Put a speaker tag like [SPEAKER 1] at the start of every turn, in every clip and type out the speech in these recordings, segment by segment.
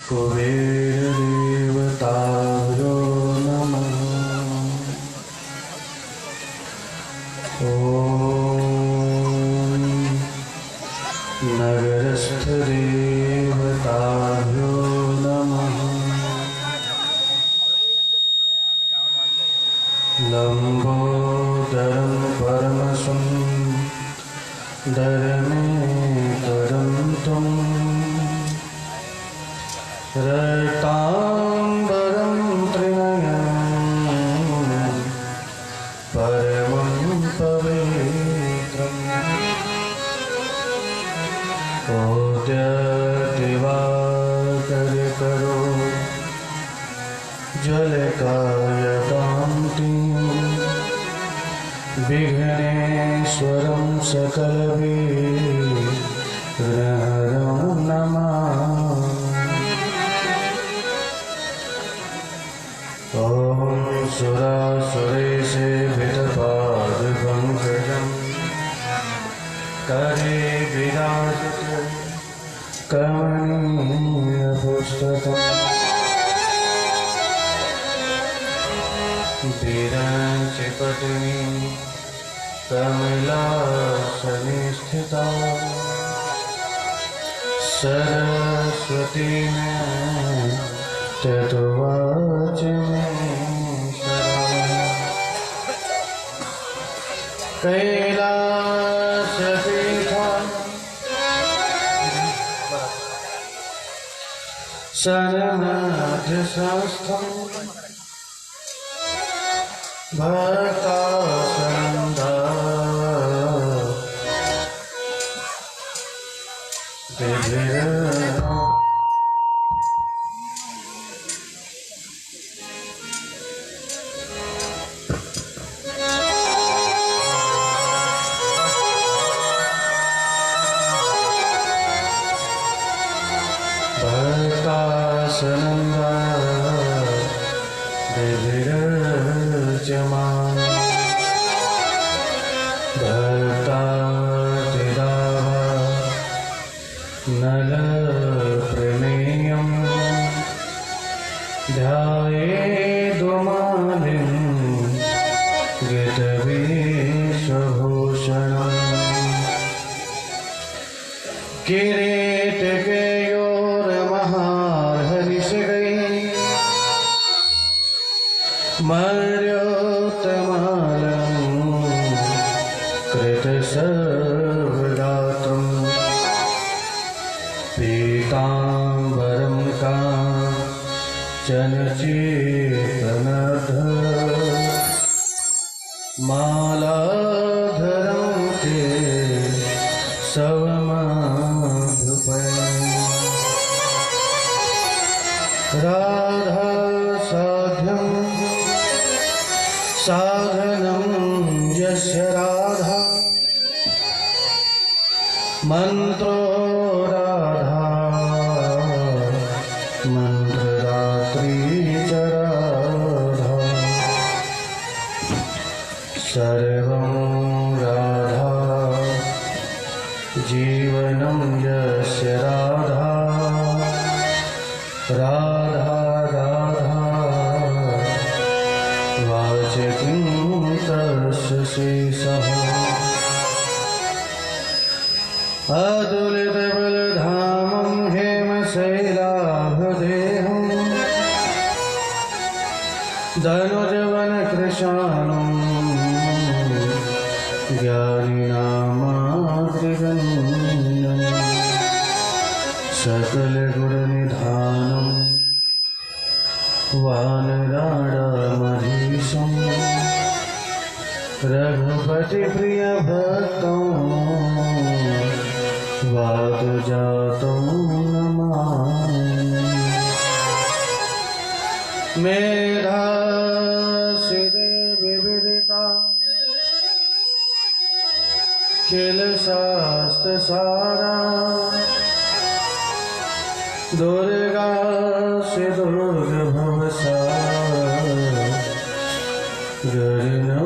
[SPEAKER 1] कुबेरदेवताभ्यो नमः। ॐ नगरस्थदेवताभ्यो नमः। लम्बोदरं परमसुन्दरमेतरं त्वं रताम्बरं त्रिनयनं परमं पवित्रम् दिवाकरकरो जलकायकान्तिं विघ्नेश्वरं सकलविघ्नहरं नमामि। ॐ सुरासुरेशेभितपादपङ्कजं करे विराजते कमनीयपुस्तकम् विरचिपत्नी कमलासने स्थिता सरस्वती तत्वाच मे कैलासपीठं सन्मध्यस्थं भक्तासनंदा भक्तासनंदा विराजमान भक्तातिदावा नलप्रमेयं ध्यायेदुमालिं गतवेशभूषणं किरीटकेयोरमहार्हरिषगैः मर्योत्तमालं कृतसर्वदातं पीताम्बरं काञ्चनचेतनधरं मालाधरं ते सवमाभ्युपयन् राधा साध्यं साधनं यस्य राधा मंत्रो राधा मंत्ररात्रि च राधा सर्वं राधा जीवनं यस्य राधा राधा राधा वाचकिं तस्य शेषः अतुलितबलधामं हेमशैलाभदेहं धनुजवनकृशानं ज्ञानिनामाग्रगण्यं सकलगुणनिधानं वानराणामधीशं रघुपतिप्रियभक्तं वातजातं नमामि। मेधासिते विविदिता खिलशास्त्रसारा दुर्गा से दुर्गभवसारा गरुणोरसंगा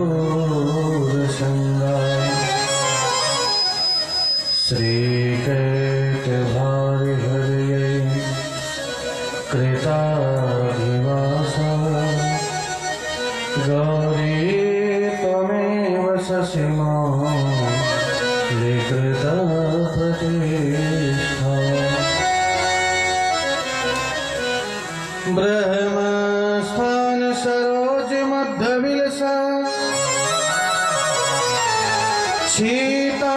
[SPEAKER 1] श्रीकैटभारिहृदये कृताधिवासा गौरी त्वमेव शशि मौलिकृता प्रतिष्ठा ब्रह्मस्थान सरोज मध्य विलसा शीतांशुपीठ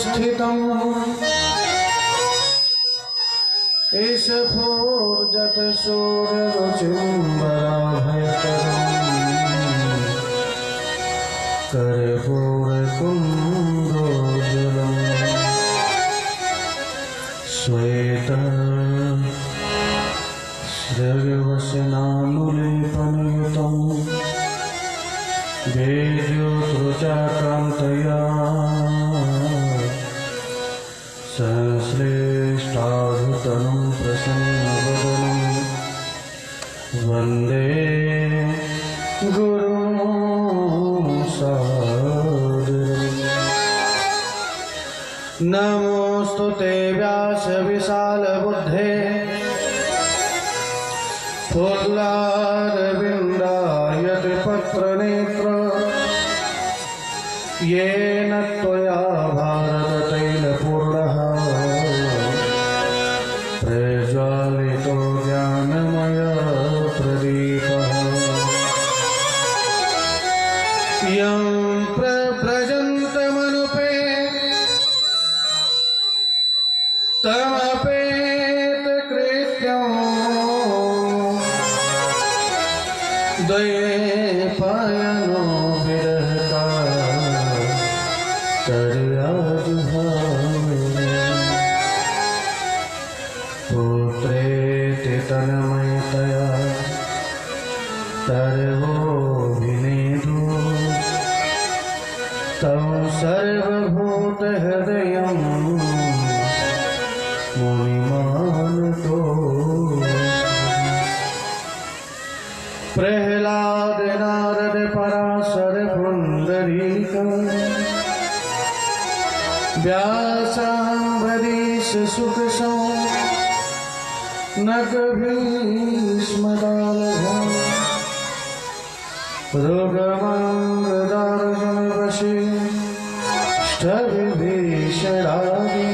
[SPEAKER 1] स्थितम् ईशफूर्जत सूर्यरुचिम्बराभयकरम् कर्पूरकुन्दोज्ज्वलम् श्वेत श्रव्यवसनानुलेपनयुतम् वेद्योतृचाकान्तया संश्लेष्टाधुतनं प्रसन्नवदनं वन्दे गुरुं सादरम्। नमोऽस्तु ते व्यासविशालबुद्धे फुल्लारविन्दायते पत्रनेत्र येन त्वया भारततैलपूर्णः प्रज्वालितो ज्ञानमय प्रदीपः यं प्रव्रजन्तमनुपे तमपेतकृत्यम् द्वैपायनो विरहता तर्याजुहावे पुत्रेति तन्मयतया तर्वोऽभिनेदु तं सर्वभूतहृदयं मुनिमानतो प्रह्लाद नारद पराशर पुंडरीक व्यासाम्बरीश सुख नग भीष्मदालभा रुगमाङ्गदार्जुन वसिष्ठविभीषणादि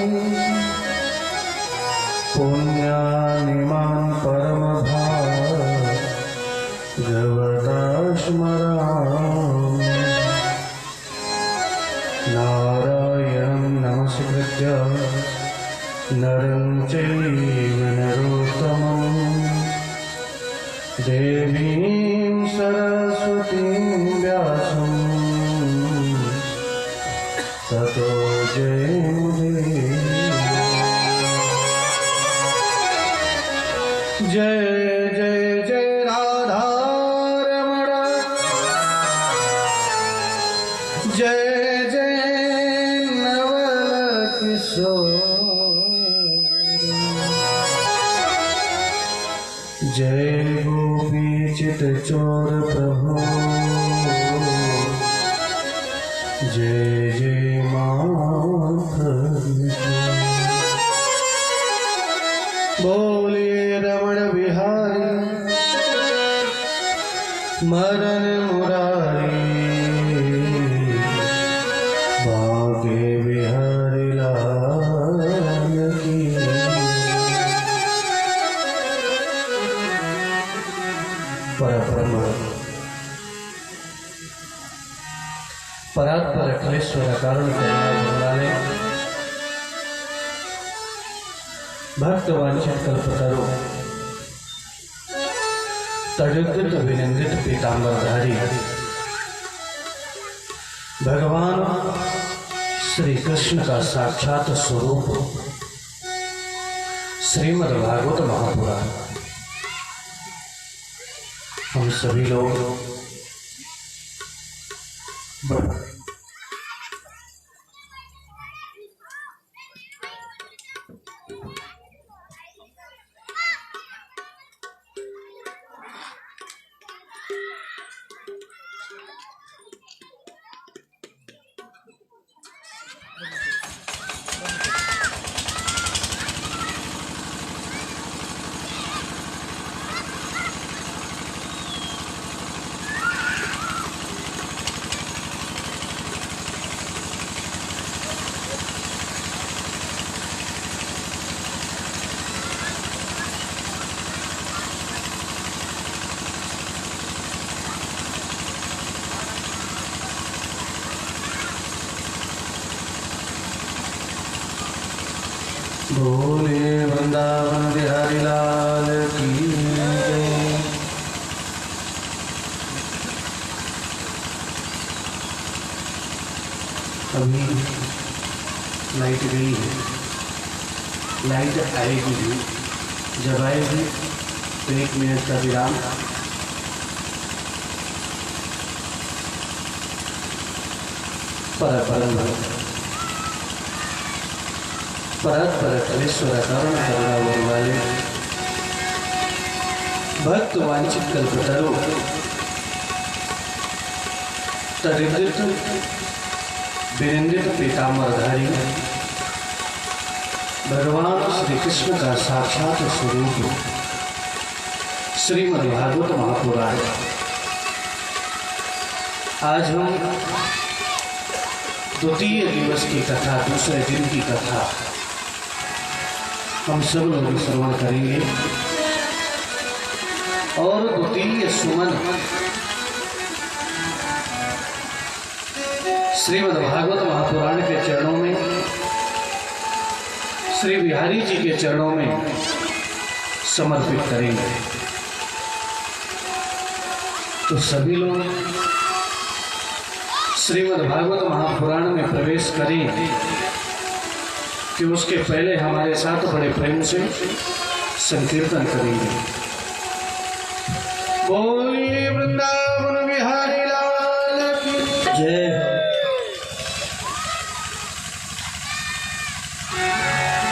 [SPEAKER 1] पुण्यानिमान् परमभागवतास्मरामि नारायणं नमस्कृत्य नरं चैव नरोत्तमं देवीं सरस्वतीं व्यासं ततो जयमुदीरये। जय जय जय राधारमण जय जय नवल किशोर जय गोपी चित चोर प्रभु जय जय माधव बोलिए रमण बिहारी मदन मुरारी भाग्य बिहारी लाल की। परब्रह्म परात्पर अखिलेश्वर कारण करने भक्तवांछित कल्पतरु तड़ुद्ध विनिंदित पीतांबरधारी भगवान श्री कृष्ण का साक्षात स्वरूप श्रीमद् भागवत महापुराण हम सभी लोग बोले वृंदावन बिहारी लाल की जय। अभी लाइट गई है, लाइट आएगी भी, जब आएगी तो 1 मिनट का विराम। परमेश्वर करुण करुणा वाले भक्त वांछित कल्पतरु तरिद्रित विनिंदित पीताम्बरधारी भगवान श्री कृष्ण का साक्षात स्वरूप श्रीमद्भागवत महापुराण। आज हम द्वितीय दिवस की कथा, दूसरे दिन की कथा हम सब लोग श्रवण करेंगे। और द्वितीय सुमन श्रीमद्भागवत महापुराण के चरणों में, श्री बिहारी जी के चरणों में समर्पित करेंगे। तो सभी लोग श्रीमद्भागवत महापुराण में प्रवेश करें कि उसके पहले हमारे साथ बड़े प्रेम से संकीर्तन करेंगे। बोलिए वृंदावन बिहारी लाल की जय।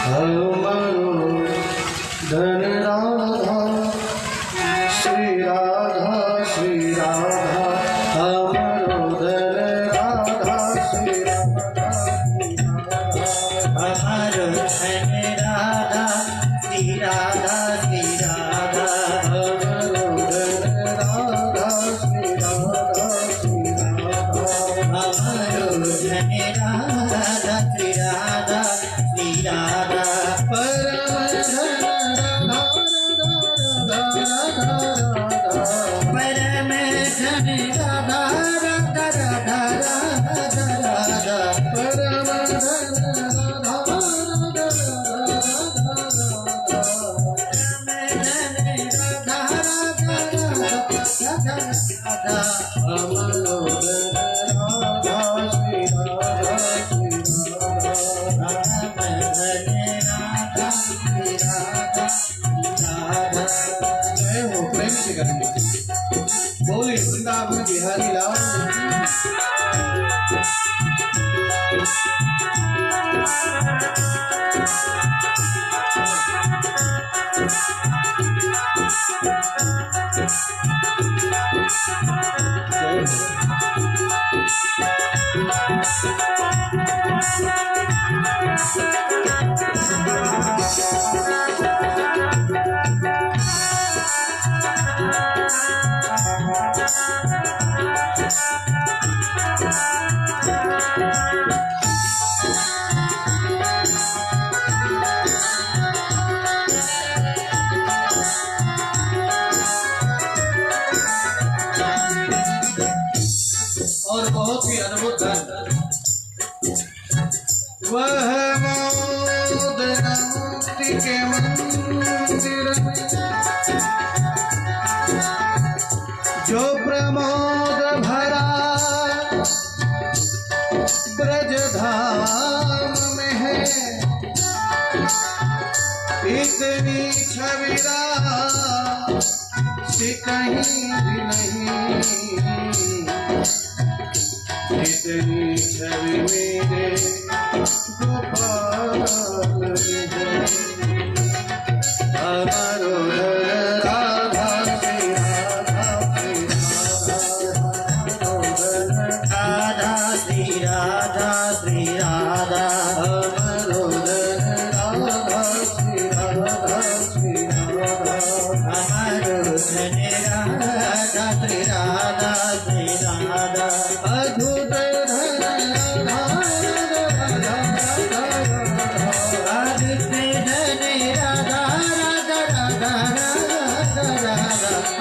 [SPEAKER 1] हमारो धन राधा श्री राधा श्री राधा, हमारो धन राधा श्री राधा, हमारो धन राधा श्री राधा श्री राधा, हमारो धन राधा श्री राधा श्री राधा, हमारो धन राधा श्री राधा श्री राधा, बोले वृंदावन बिहारी लाल। और बहुत ही अद्भुत धन वह मोदन मुक्ति के मंदिर में जो प्रमोद भरा ब्रजधाम में है, इतनी छविरा से कहीं भी नहीं, इतनी छवि मेरे गोपाल है। हमारो राधा श्री राधा श्री राधा श्री राधा, हमारो राधा श्री राधा श्री राधा, हमारो राधा श्री राधा श्री राधा, अद्भुत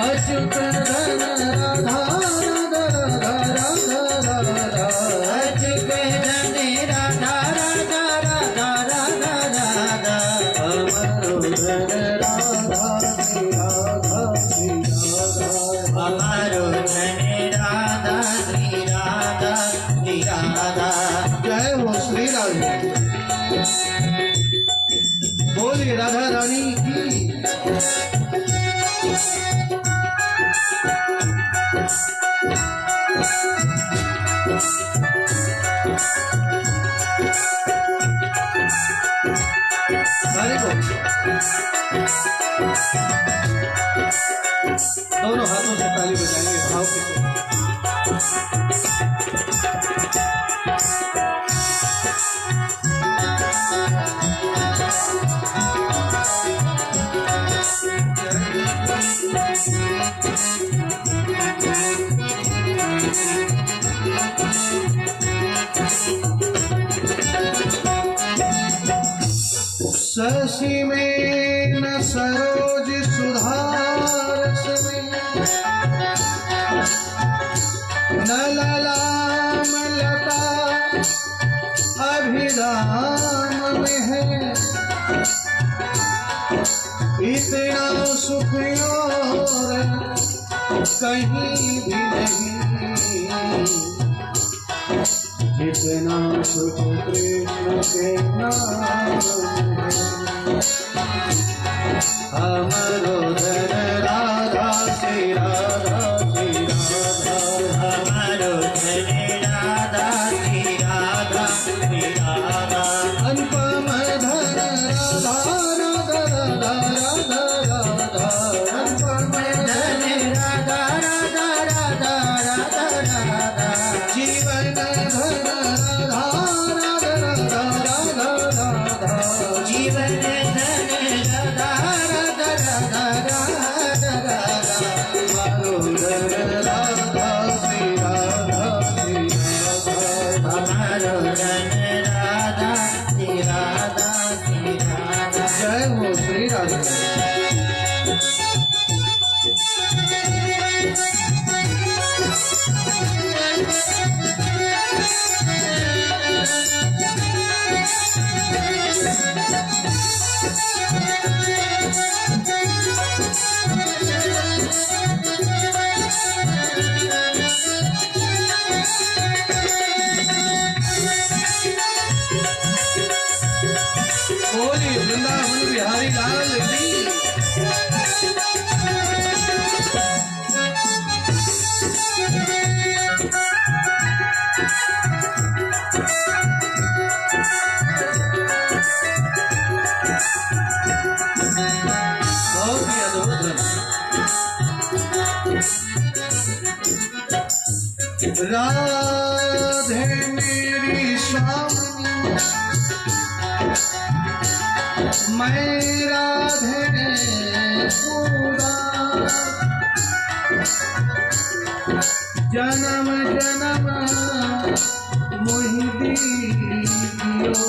[SPEAKER 1] अच्युत धन राधा राधा राधा राधा राधा, अच्युत धन राधा राधा राधा राधा राधा, धन राधा श्री राधा श्री राधा,
[SPEAKER 2] हमारो धन राधा श्री राधा श्री राधा।
[SPEAKER 1] जय हो श्री राधे। बोलिए राधा रानी की। दोनों हाथों से ताली बजाएंगे भाव के साथ। शशि में न सरोज सुधारस में, न ललाम लता अभिराम में है। इतना सुख और कहीं भी नहीं, जितना सुख कृष्ण के नाम में। हमारो धन राधा श्री राधा श्री राधा,
[SPEAKER 2] हमारो धन राधा श्री राधा श्री राधा।
[SPEAKER 1] अनुपम धन राधा राधा राधा राधा राधा, अनुपम
[SPEAKER 2] धन राधा राधा राधा राधा राधा।
[SPEAKER 1] जीवन धन राधा राधा राधा राधा राधा,
[SPEAKER 2] जीवन धन राधा राधा राधा राधा राधा।
[SPEAKER 1] हमारो धन राधा श्री राधा श्री राधा,
[SPEAKER 2] हमारो धन राधा श्री राधा श्री राधा।
[SPEAKER 1] जय हो श्री राधा। बोली वृंदावन बिहारी लाल की। बहुत ही अद्भुत राधे मेरी स्वामी, मैं राधे पूरा, जन्म जन्म मोहि दीजियो,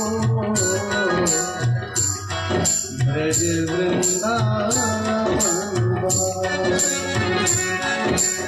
[SPEAKER 1] ब्रज वृंदावन।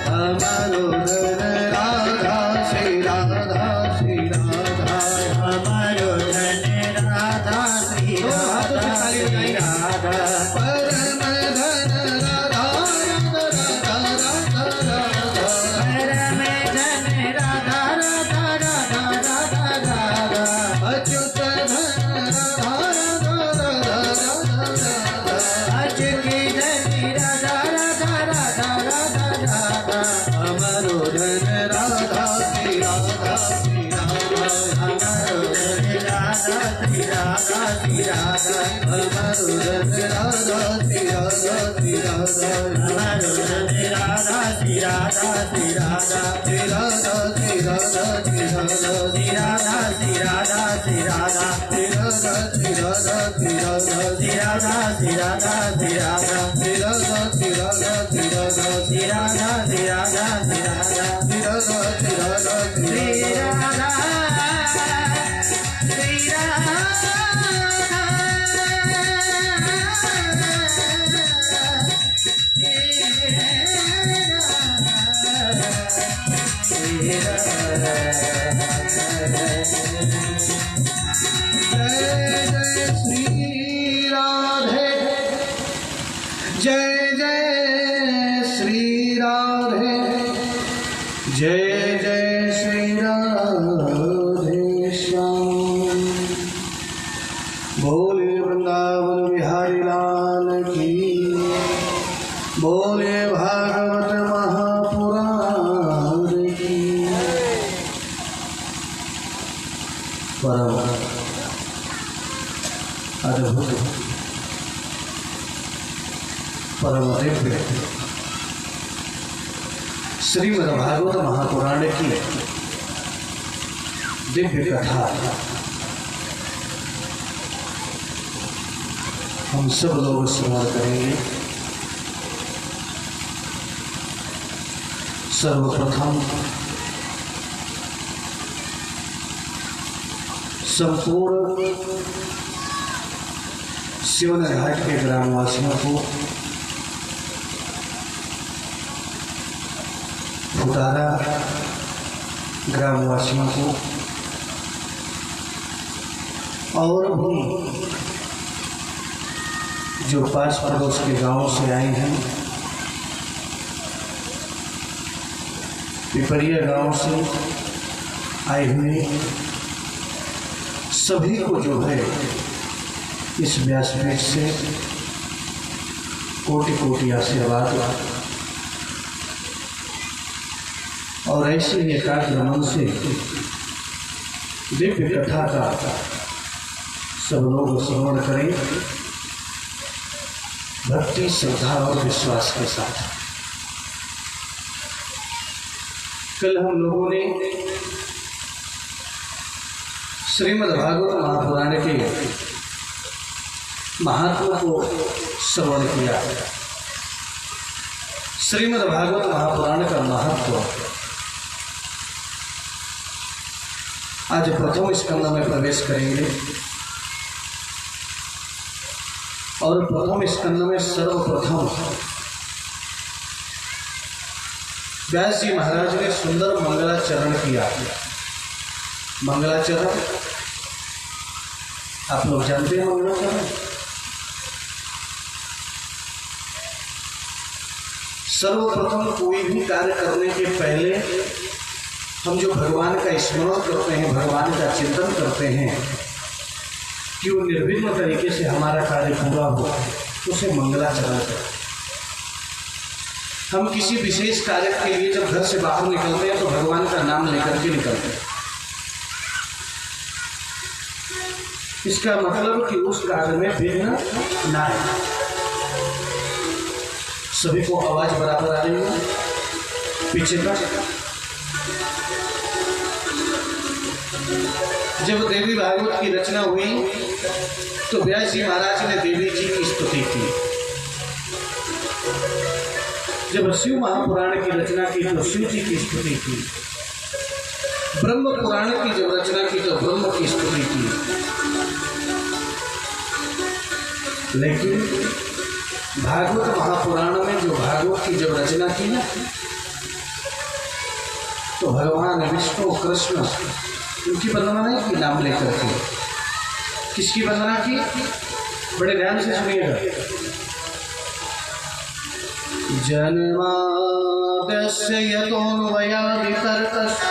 [SPEAKER 1] हमारो धन राधा श्री राधा श्री राधा,
[SPEAKER 2] हमारो धन राधा श्री राधा श्री राधा।
[SPEAKER 1] परम धन राधा राधा राधा राधा राधा,
[SPEAKER 2] परम धन राधा राधा राधा राधा राधा।
[SPEAKER 1] अच्युत धन राधा राधा राधा राधा राधा,
[SPEAKER 2] अच्युत धन राधा राधा राधा राधा राधा।
[SPEAKER 1] हमारो धन राधा श्री राधा श्री राधा,
[SPEAKER 2] हमारो धन राधा श्री राधा श्री राधा।
[SPEAKER 1] हमारो धन राधा श्री राधा श्री राधा,
[SPEAKER 2] हमारो धन राधा श्री राधा श्री राधा।
[SPEAKER 1] श्री राधा श्री राधा श्री राधा,
[SPEAKER 2] श्री राधा श्री राधा श्री राधा।
[SPEAKER 1] श्री राधा श्री राधा श्री राधा,
[SPEAKER 2] श्री राधा श्री राधा श्री राधा।
[SPEAKER 1] श्री राधा श्री राधा श्री राधा,
[SPEAKER 2] श्री राधा श्री राधा श्री राधा।
[SPEAKER 1] श्री राधा श्री राधा श्री
[SPEAKER 2] श्री
[SPEAKER 1] राधा,
[SPEAKER 2] राधा श्री राधा।
[SPEAKER 1] जय जय श्री राधे जय जय श्री राधे, जय जय श्री राधे श्याम। बोले वृंदावन बिहारी लाल की, बोले भागवत महापुराण की। परम अद्भुत परम दिव्य श्रीमद्भागवत महापुराण की दिव्य कथा हम सब लोग श्रवण करेंगे। सर्वप्रथम संपूर्ण शिवन घाट के ग्रामवासियों को, फुटारा ग्रामवासियों को और भी जो पास पड़ोस के गांव से आए हैं, पिपरिया गांव से आए हुए सभी को जो है इस व्यासपीठ से कोटि कोटि आशीर्वाद और ऐसे ही एकाग्र मन से दिव्य कथा का सब लोग श्रवण करें भक्ति, श्रद्धा और विश्वास के साथ। कल हम लोगों ने श्रीमद्भागवत महापुराण के महात्मा को श्रवण किया। श्रीमद्भागवत महापुराण का महत्व आज प्रथम स्कंद में प्रवेश करेंगे और प्रथम स्कंद में सर्वप्रथम व्यास जी महाराज ने सुंदर मंगलाचरण किया। मंगलाचरण आप लोग जानते हैं मंगलाचरण? सर्वप्रथम कोई भी कार्य करने के पहले हम जो भगवान का स्मरण करते हैं, भगवान का चिंतन करते हैं कि वो निर्विघ्न तरीके से हमारा कार्य पूरा हो, उसे मंगलाचरण करें। हम किसी विशेष कार्य के लिए जब घर से बाहर निकलते हैं तो भगवान का नाम लेकर के निकलते हैं। इसका मतलब कि उस कार्य में विघ्न ना आए। सभी को आवाज बराबर आ रही है? पीछे का जब देवी भागवत की रचना हुई तो व्यास जी महाराज ने देवी जी की स्तुति की। जब शिव महापुराण की रचना की तो शिव जी की स्तुति की। ब्रह्म पुराण की जब रचना की तो ब्रह्म की स्तुति की। लेकिन भागवत महापुराण में जो भागवत की जब रचना की ना, तो भगवान विष्णु कृष्ण उनकी वंदना नहीं की नाम लेकर के। किसकी वंदना की? बड़े ध्यान से सुनिएगा। जन्माद्यस्य यतोऽन्वयादितरतश्च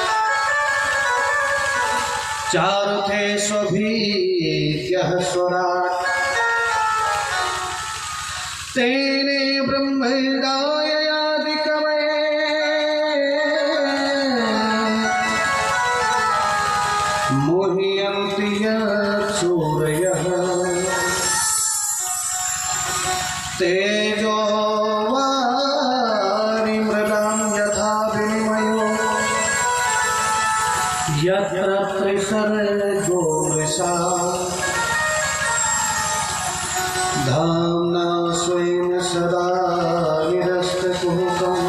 [SPEAKER 1] चारुते स्वभीत्यः स्वराट् तेने ब्रह्महृदाययादिकवये मोह्यन्ति यत्सूरयः तेजो वारिमृगां यथा विनिमयो यत्र त्रिसर्गो मृषा धाम्ना स्वेन सदा निरस्तकुहकं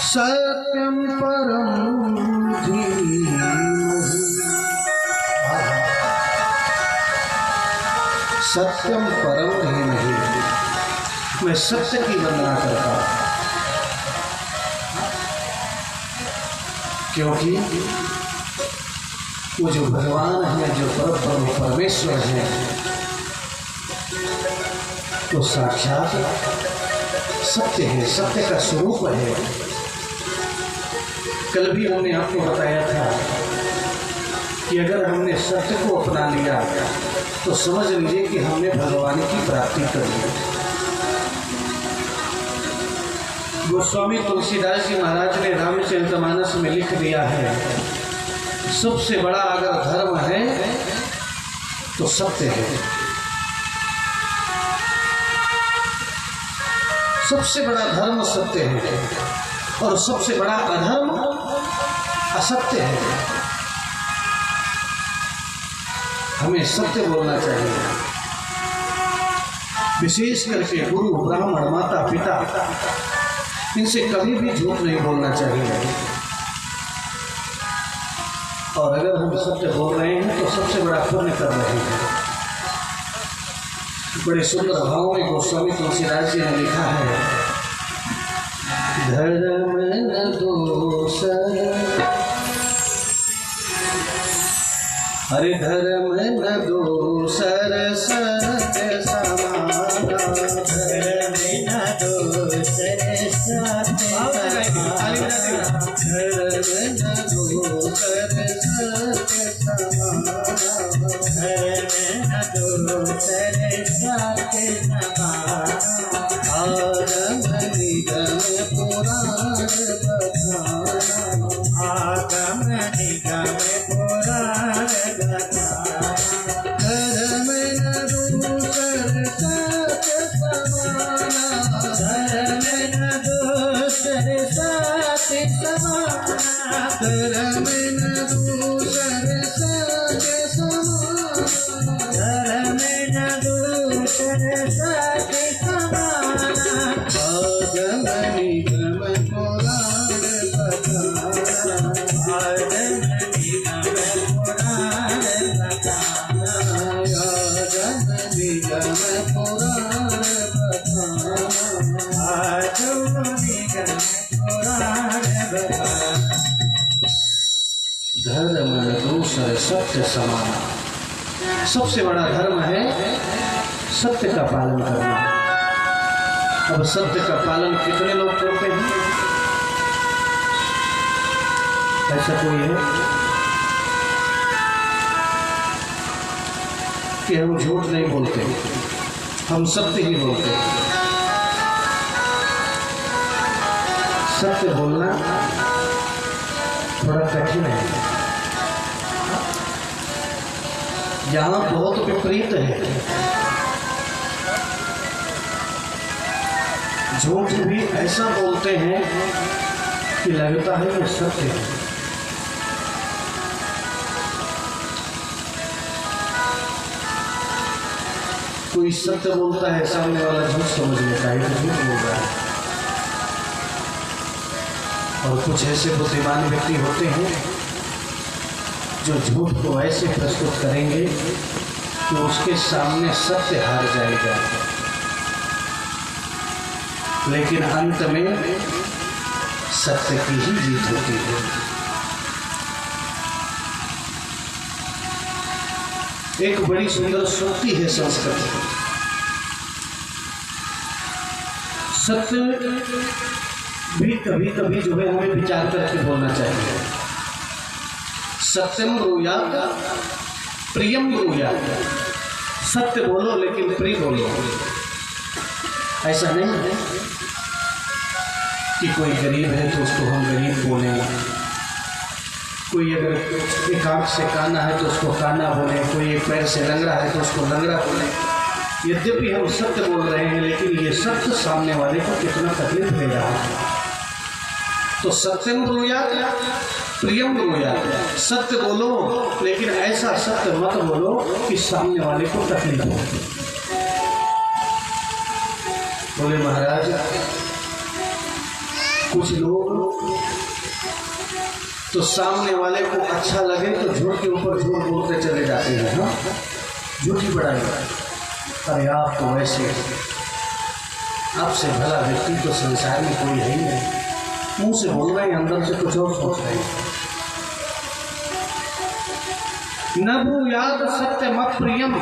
[SPEAKER 1] सत्यं परं धीमहि। सत्यम परम धीमहि। मैं सत्य की वंदना करता हूँ क्योंकि वो जो भगवान है, जो परम परमेश्वर है, वो साक्षात सत्य है, सत्य का स्वरूप है। कल भी हमने आपको बताया था कि अगर हमने सत्य को अपना लिया तो समझ लीजिए कि हमने भगवान की प्राप्ति कर ली। गोस्वामी तुलसीदास जी महाराज ने रामचरितमानस में लिख दिया है, सबसे बड़ा अगर धर्म है तो सत्य है। सबसे बड़ा धर्म सत्य है और सबसे बड़ा अधर्म असत्य है। हमें सत्य बोलना चाहिए, विशेष करके गुरु, ब्राह्मण, माता पिता, इनसे कभी भी झूठ नहीं बोलना चाहिए। और अगर हम सत्य बोल रहे हैं तो सबसे बड़ा पुण्य कर रहे हैं। बड़े सुंदर भावों में गोस्वामी तुलसीदास जी ने लिखा है, धर्म न दूसर, हरे धर्म न दूसर सत्य समाना, धर्म न दूसर सत्य समाना, धर्म न दूसर सत्य समाना, धर्म न दूसर सत्य समाना, आगम निगम पुराण बखाना, आगम निगम पुराण बखाना, धर्म न दूसर सत्य समाना, धर्म न दूसर सत्य समाना, धर्म न दूसर सत्य समाना, धर्म न दूसर सत्य समाना, आगम निगम पुराण बखाना, आगम निगम पुराण बखाना, आगम निगम पुराण बखाना, आगम निगम पुराण बखाना, धर्म न दूसर सत्य समाना। सबसे बड़ा धर्म है सत्य का पालन करना। अब सत्य का पालन कितने लोग करते हैं? ऐसा कोई है कि हम झूठ नहीं बोलते, हम सत्य ही बोलते हैं। सत्य बोलना थोड़ा कठिन है, यहाँ बहुत विपरीत है। झूठ भी ऐसा बोलते हैं कि लगता है ये सत्य है। कोई सत्य बोलता है, सामने वाला झूठ समझ लेता है, झूठ बोल रहा है। और कुछ ऐसे बुद्धिमान व्यक्ति होते हैं जो झूठ को ऐसे प्रस्तुत करेंगे कि उसके सामने सत्य हार जाएगा, लेकिन अंत में सत्य की ही जीत होती है। एक बड़ी सुंदर सूक्ति है संस्कृत की, सत्य भी कभी कभी जो है हमें विचार करके बोलना चाहिए। सत्यम ब्रूयात प्रियम ब्रूयात, सत्य बोलो लेकिन प्रिय बोलो। ऐसा नहीं है कि कोई गरीब है तो उसको हम गरीब बोलें, कोई अगर एक आँख से काना है तो उसको काना बोले, कोई एक पैर से लंगड़ा है तो उसको लंगड़ा बोले। यद्यपि हम सत्य बोल रहे हैं, लेकिन ये सत्य सामने वाले को कितना तकलीफ दे रहा है। तो सत्यम ब्रूयात प्रियम ब्रूयात, सत्य बोलो लेकिन ऐसा सत्य मत बोलो कि सामने वाले को तकलीफ हो। बोले महाराज, कुछ लोग तो सामने वाले को अच्छा लगे तो झूठ के ऊपर झूठ बोलते चले जाते हैं। हाँ, झूठी बड़ाई, अरे आप तो वैसे, आपसे भला व्यक्ति तो संसार में कोई है ही नहीं। मुंह से बोल रहे हैं, अंदर से कुछ और सोच रहे हैं। न ब्रूयात सत्यम प्रियम,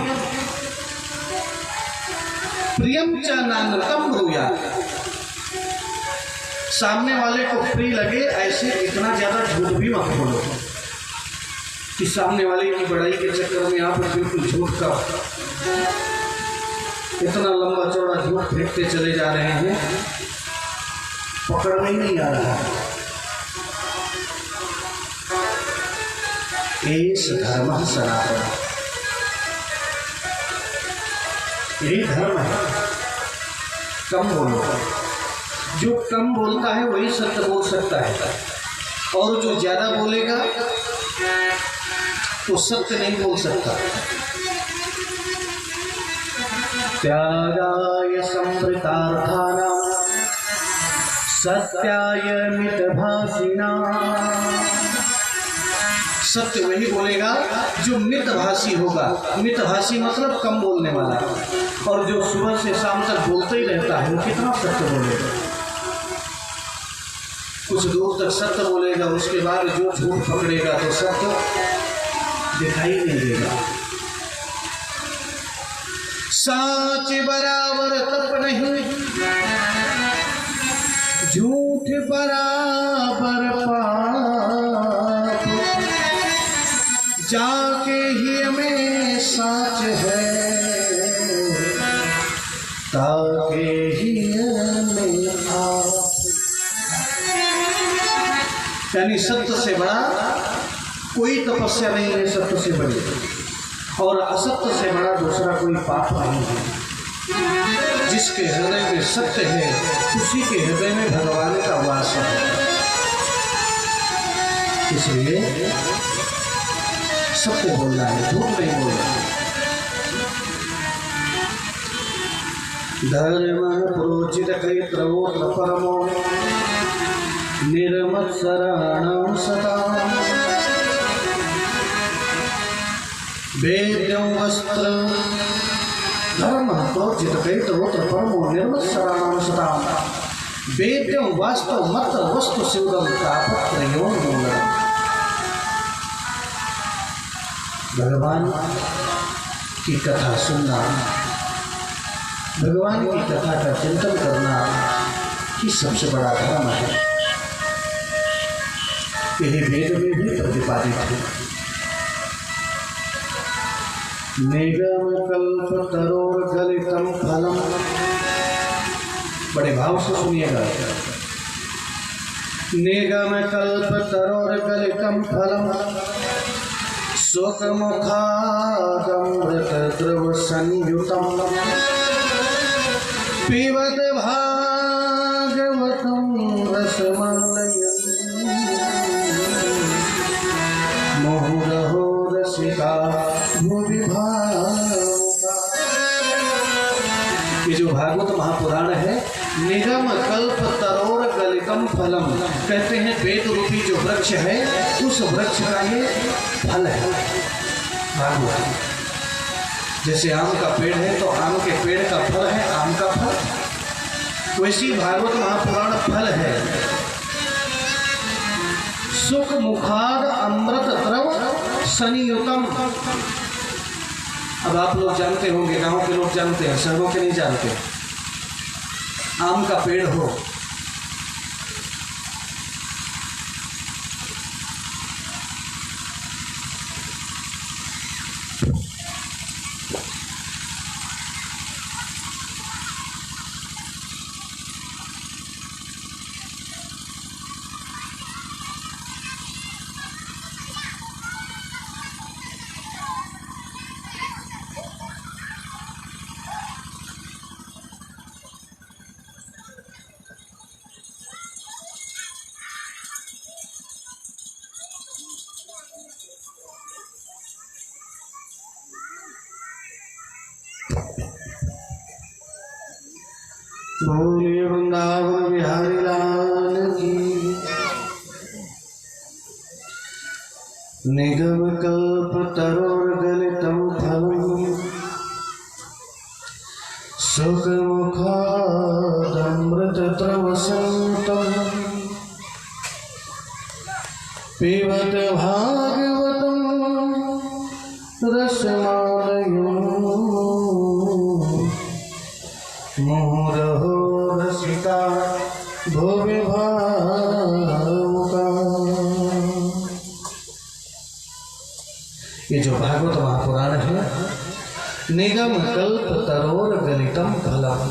[SPEAKER 1] प्रियम च नानृतम ब्रूयात्। सामने वाले को प्रिय लगे ऐसे इतना ज्यादा झूठ भी मत बोलो कि सामने वाले की बड़ाई के चक्कर में आप बिल्कुल झूठ का इतना लंबा चौड़ा झूठ फेंकते चले जा रहे हैं, पकड़ में ही नहीं आ रहा है। एष धर्म सनातन, यही धर्म है। कम बोलो, जो कम बोलता है वही सत्य बोल सकता है, और जो ज्यादा बोलेगा वो सत्य नहीं बोल सकता। त्यागाय संवृतार्थानां सत्याय मितभाषिणां। सत्य वही बोलेगा जो मितभाषी होगा। मितभाषी मतलब कम बोलने वाला, और जो सुबह से शाम तक बोलते ही रहता है वो कितना सत्य बोलेगा। कुछ दूर तक सत्य बोलेगा, उसके बाद जो झूठ पकड़ेगा तो सत्य दिखाई नहीं देगा। साच बराबर तप नहीं, झूठ बराबर पाप। जाके ही में साच है, ताके ही में आप। यानी सत्य से बड़ा कोई तपस्या नहीं है, सत्य से बड़ी, और असत्य से बड़ा दूसरा कोई पाप नहीं है। जिसके हृदय में सत्य है उसी के हृदय में भगवान का वास है। इसलिए सत्य बोलना है, झूठ नहीं बोलना है। धर्म प्रोचित कैत्रवोत्र परमो निर्मत्सराणां सताम्। वेद्यं वस्त्र धर्म प्रोचित कैत्रवोत्र परमो निर्मत्सराणां सताम्। वेद्यं वास्तव मत वस्तु शिवदं तापत्रयो मूलम्। भगवान की कथा सुनना, भगवान की कथा का चिंतन करना ही सबसे बड़ा धर्म है। यही वेद में भी प्रतिपादित है। निगम कल्प तरोर गलितम फलम। बड़े भाव से सुनिएगा। निगम कल्प तरोर गलितम फलम स्वकर्मखादमृत द्रव संयुतम पिबत भागवतम रसमलयम् मुहुरहो रसिका भुवि भावुका। ये जो भागवत महापुराण है, निगम कल्प तरोर गलितम फलम, कहते हैं वेद रूपी जो वृक्ष है उस वृक्ष का ये फल है भागवत। जैसे आम का पेड़ है तो आम के पेड़ का फल है आम का फल, वैसी भागवत महापुराण फल है। सुख मुखाद अमृत द्रव संयुतम। अब आप लोग जानते होंगे, गांव के लोग जानते हैं, शहरों के नहीं जानते। आम का पेड़ हो, बोलिए वृंदावन बिहारी लाल की। निगम कल्प तरोर गलितम फलम सुख मुखादमृत द्रव संयुतम पिबत भागवतम रसमालयम् मुहुरहो रसिका भुवि भावुका। ये जो भागवत महापुराण है, निगम कल्प तरोर गलितम फलम,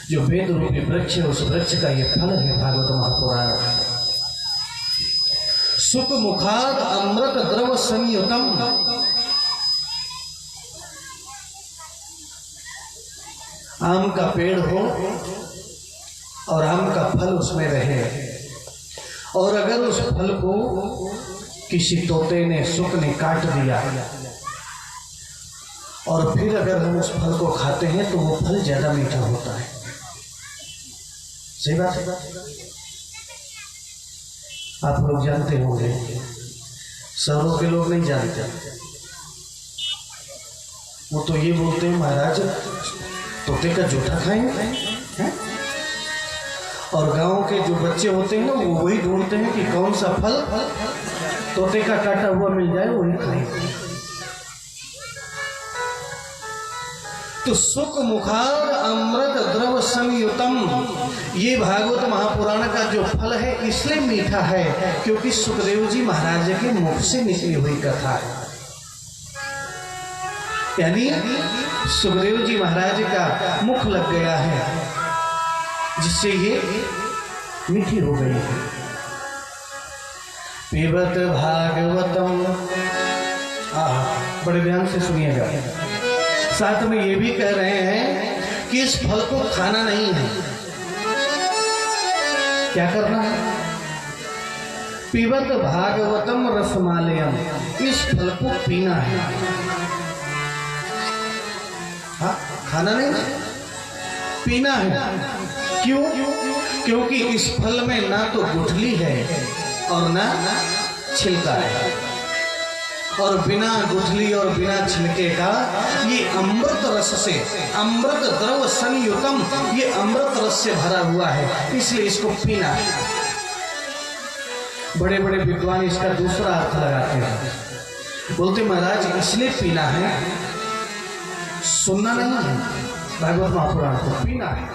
[SPEAKER 1] जो वेद रूपी वृक्ष है, उस वृक्ष का ये फल है भागवत महापुराण। सुख मुखाद अमृत द्रव संयुतम, आम का पेड़ हो और आम का फल उसमें रहे, और अगर उस फल को किसी तोते ने, शुक ने काट दिया और फिर अगर हम उस फल को खाते हैं तो वो फल ज्यादा मीठा होता है। सही बात है, आप लोग जानते होंगे, शहरों के लोग नहीं जानते। वो तो ये बोलते हैं महाराज तोते का जूठा खाएंगे हैं? और गांव के जो बच्चे होते हैं ना, वो वही ढूंढते हैं कि कौन सा फल तोते का काटा हुआ मिल जाए वही खाएंगे। तो सुख मुखार अमृत द्रव संयुतम, ये भागवत महापुराण का जो फल है इसलिए मीठा है क्योंकि सुखदेव जी महाराज के मुख से निकली हुई कथा है। यानी सुखदेव जी महाराज का मुख लग गया है जिससे ये मीठी हो गई है। पिबत भागवतम, बड़े ध्यान से सुनिएगा। साथ में ये भी कह रहे हैं कि इस फल को खाना नहीं है, क्या करना है? पिबत भागवतम रसमालयम, इस फल को पीना है। हाँ, खाना नहीं है, पीना है। क्यों? क्योंकि इस फल में ना तो गुठली है और ना छिलका है, और बिना गुठली और बिना छिलके का ये अमृत रस से, अमृत द्रव संयुतम, ये अमृत रस से भरा हुआ है, इसलिए इसको पीना है। बड़े बड़े विद्वान इसका दूसरा अर्थ लगाते हैं, बोलते महाराज इसलिए पीना है, सुनना नहीं है। भागवत महापुराण को पीना है,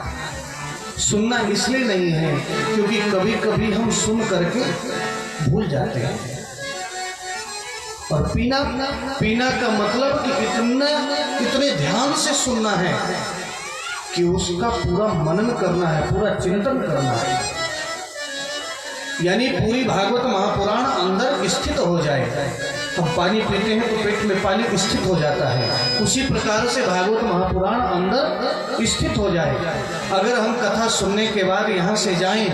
[SPEAKER 1] सुनना इसलिए नहीं है क्योंकि कभी कभी हम सुन करके भूल जाते हैं। और पीना, पीना का मतलब कि इतने ध्यान से सुनना है कि उसका पूरा मनन करना है, पूरा चिंतन करना है, यानी पूरी भागवत महापुराण अंदर स्थित हो जाए। हम पानी पीते हैं तो पेट में पानी स्थित हो जाता है, उसी प्रकार से भागवत महापुराण अंदर स्थित हो जाए। अगर हम कथा सुनने के बाद यहाँ से जाएं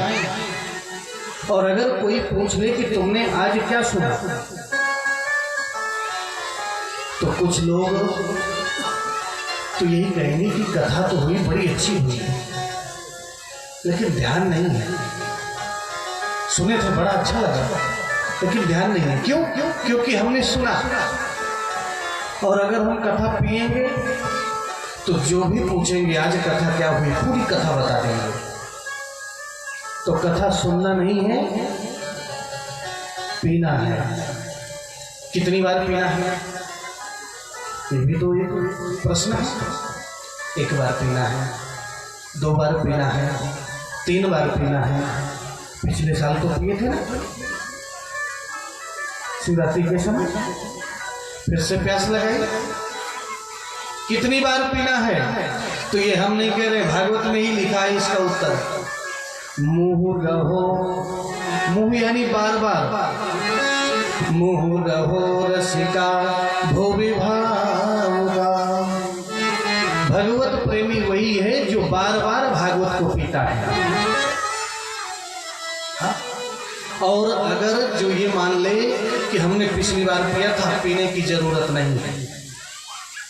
[SPEAKER 1] और अगर कोई पूछ ले कि तुमने आज क्या सुना, तो कुछ लोग तो यही कहेंगे कि कथा तो हुई, बड़ी अच्छी हुई, लेकिन ध्यान नहीं है। सुने थे, बड़ा अच्छा लगा, लेकिन ध्यान नहीं है। क्यों? क्योंकि हमने सुना। और अगर हम कथा पिएंगे तो जो भी पूछेंगे आज कथा क्या हुई, पूरी कथा बता देंगे। तो कथा सुनना नहीं है, पीना है। कितनी बार पीना है, ये भी तो एक प्रश्न है। एक बार पीना है, 2 बार पीना है, 3 बार पीना है। पिछले साल तो पिए थे ना शिवरात्रि के समय, फिर से प्यास लगाई। कितनी बार पीना है? तो ये हम नहीं कह रहे, भागवत में ही लिखा है इसका उत्तर। मुहुः रहो, मुहुः यानी बार बार, मुहुः रहो रसिका भुवि भावुका। भगवत प्रेमी वही है जो बार बार भागवत को पीता है। हाँ? और अगर जो ये मान ले कि हमने पिछली बार पिया था, पीने की जरूरत नहीं है।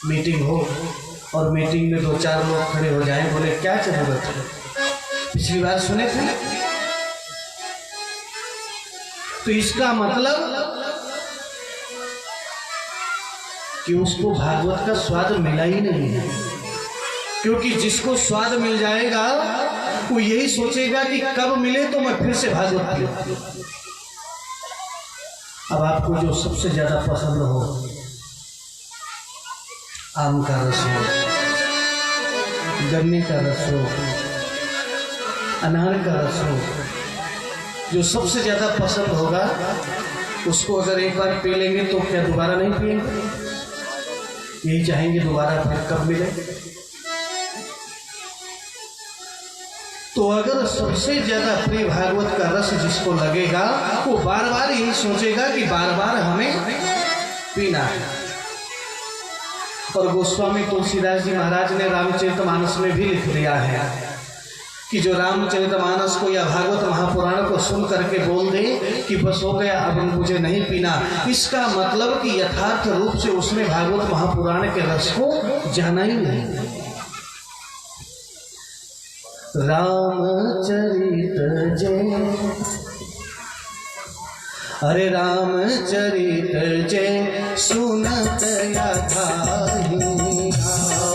[SPEAKER 1] मीटिंग हो और मीटिंग में 2-4 लोग खड़े हो जाएं, बोले क्या जरूरत है, पिछली बार सुने थे। तो इसका मतलब कि उसको भागवत का स्वाद मिला ही नहीं है, क्योंकि जिसको स्वाद मिल जाएगा वो यही सोचेगा कि कब मिले तो मैं फिर से भागवत पीऊं। अब आपको जो सबसे ज्यादा पसंद हो, आम का रस हो, गन्ने का रस हो, अनार का रस हो, जो सबसे ज्यादा पसंद होगा उसको अगर एक बार पी लेंगे तो क्या दोबारा नहीं पिएंगे? यही चाहेंगे दोबारा फिर कब मिले। तो अगर सबसे ज्यादा प्रिय भागवत का रस जिसको लगेगा वो बार बार यही सोचेगा कि बार बार हमें पीना है। और गोस्वामी तुलसीदास जी महाराज ने रामचरितमानस में भी लिख दिया है कि जो रामचरितमानस को या भागवत महापुराण को सुन करके बोल दे कि बस हो गया अब मुझे नहीं पीना, इसका मतलब कि यथार्थ रूप से उसने भागवत महापुराण के रस को जाना ही नहीं। रामचरित जय, अरे रामचरित जय सुनत यथाहि,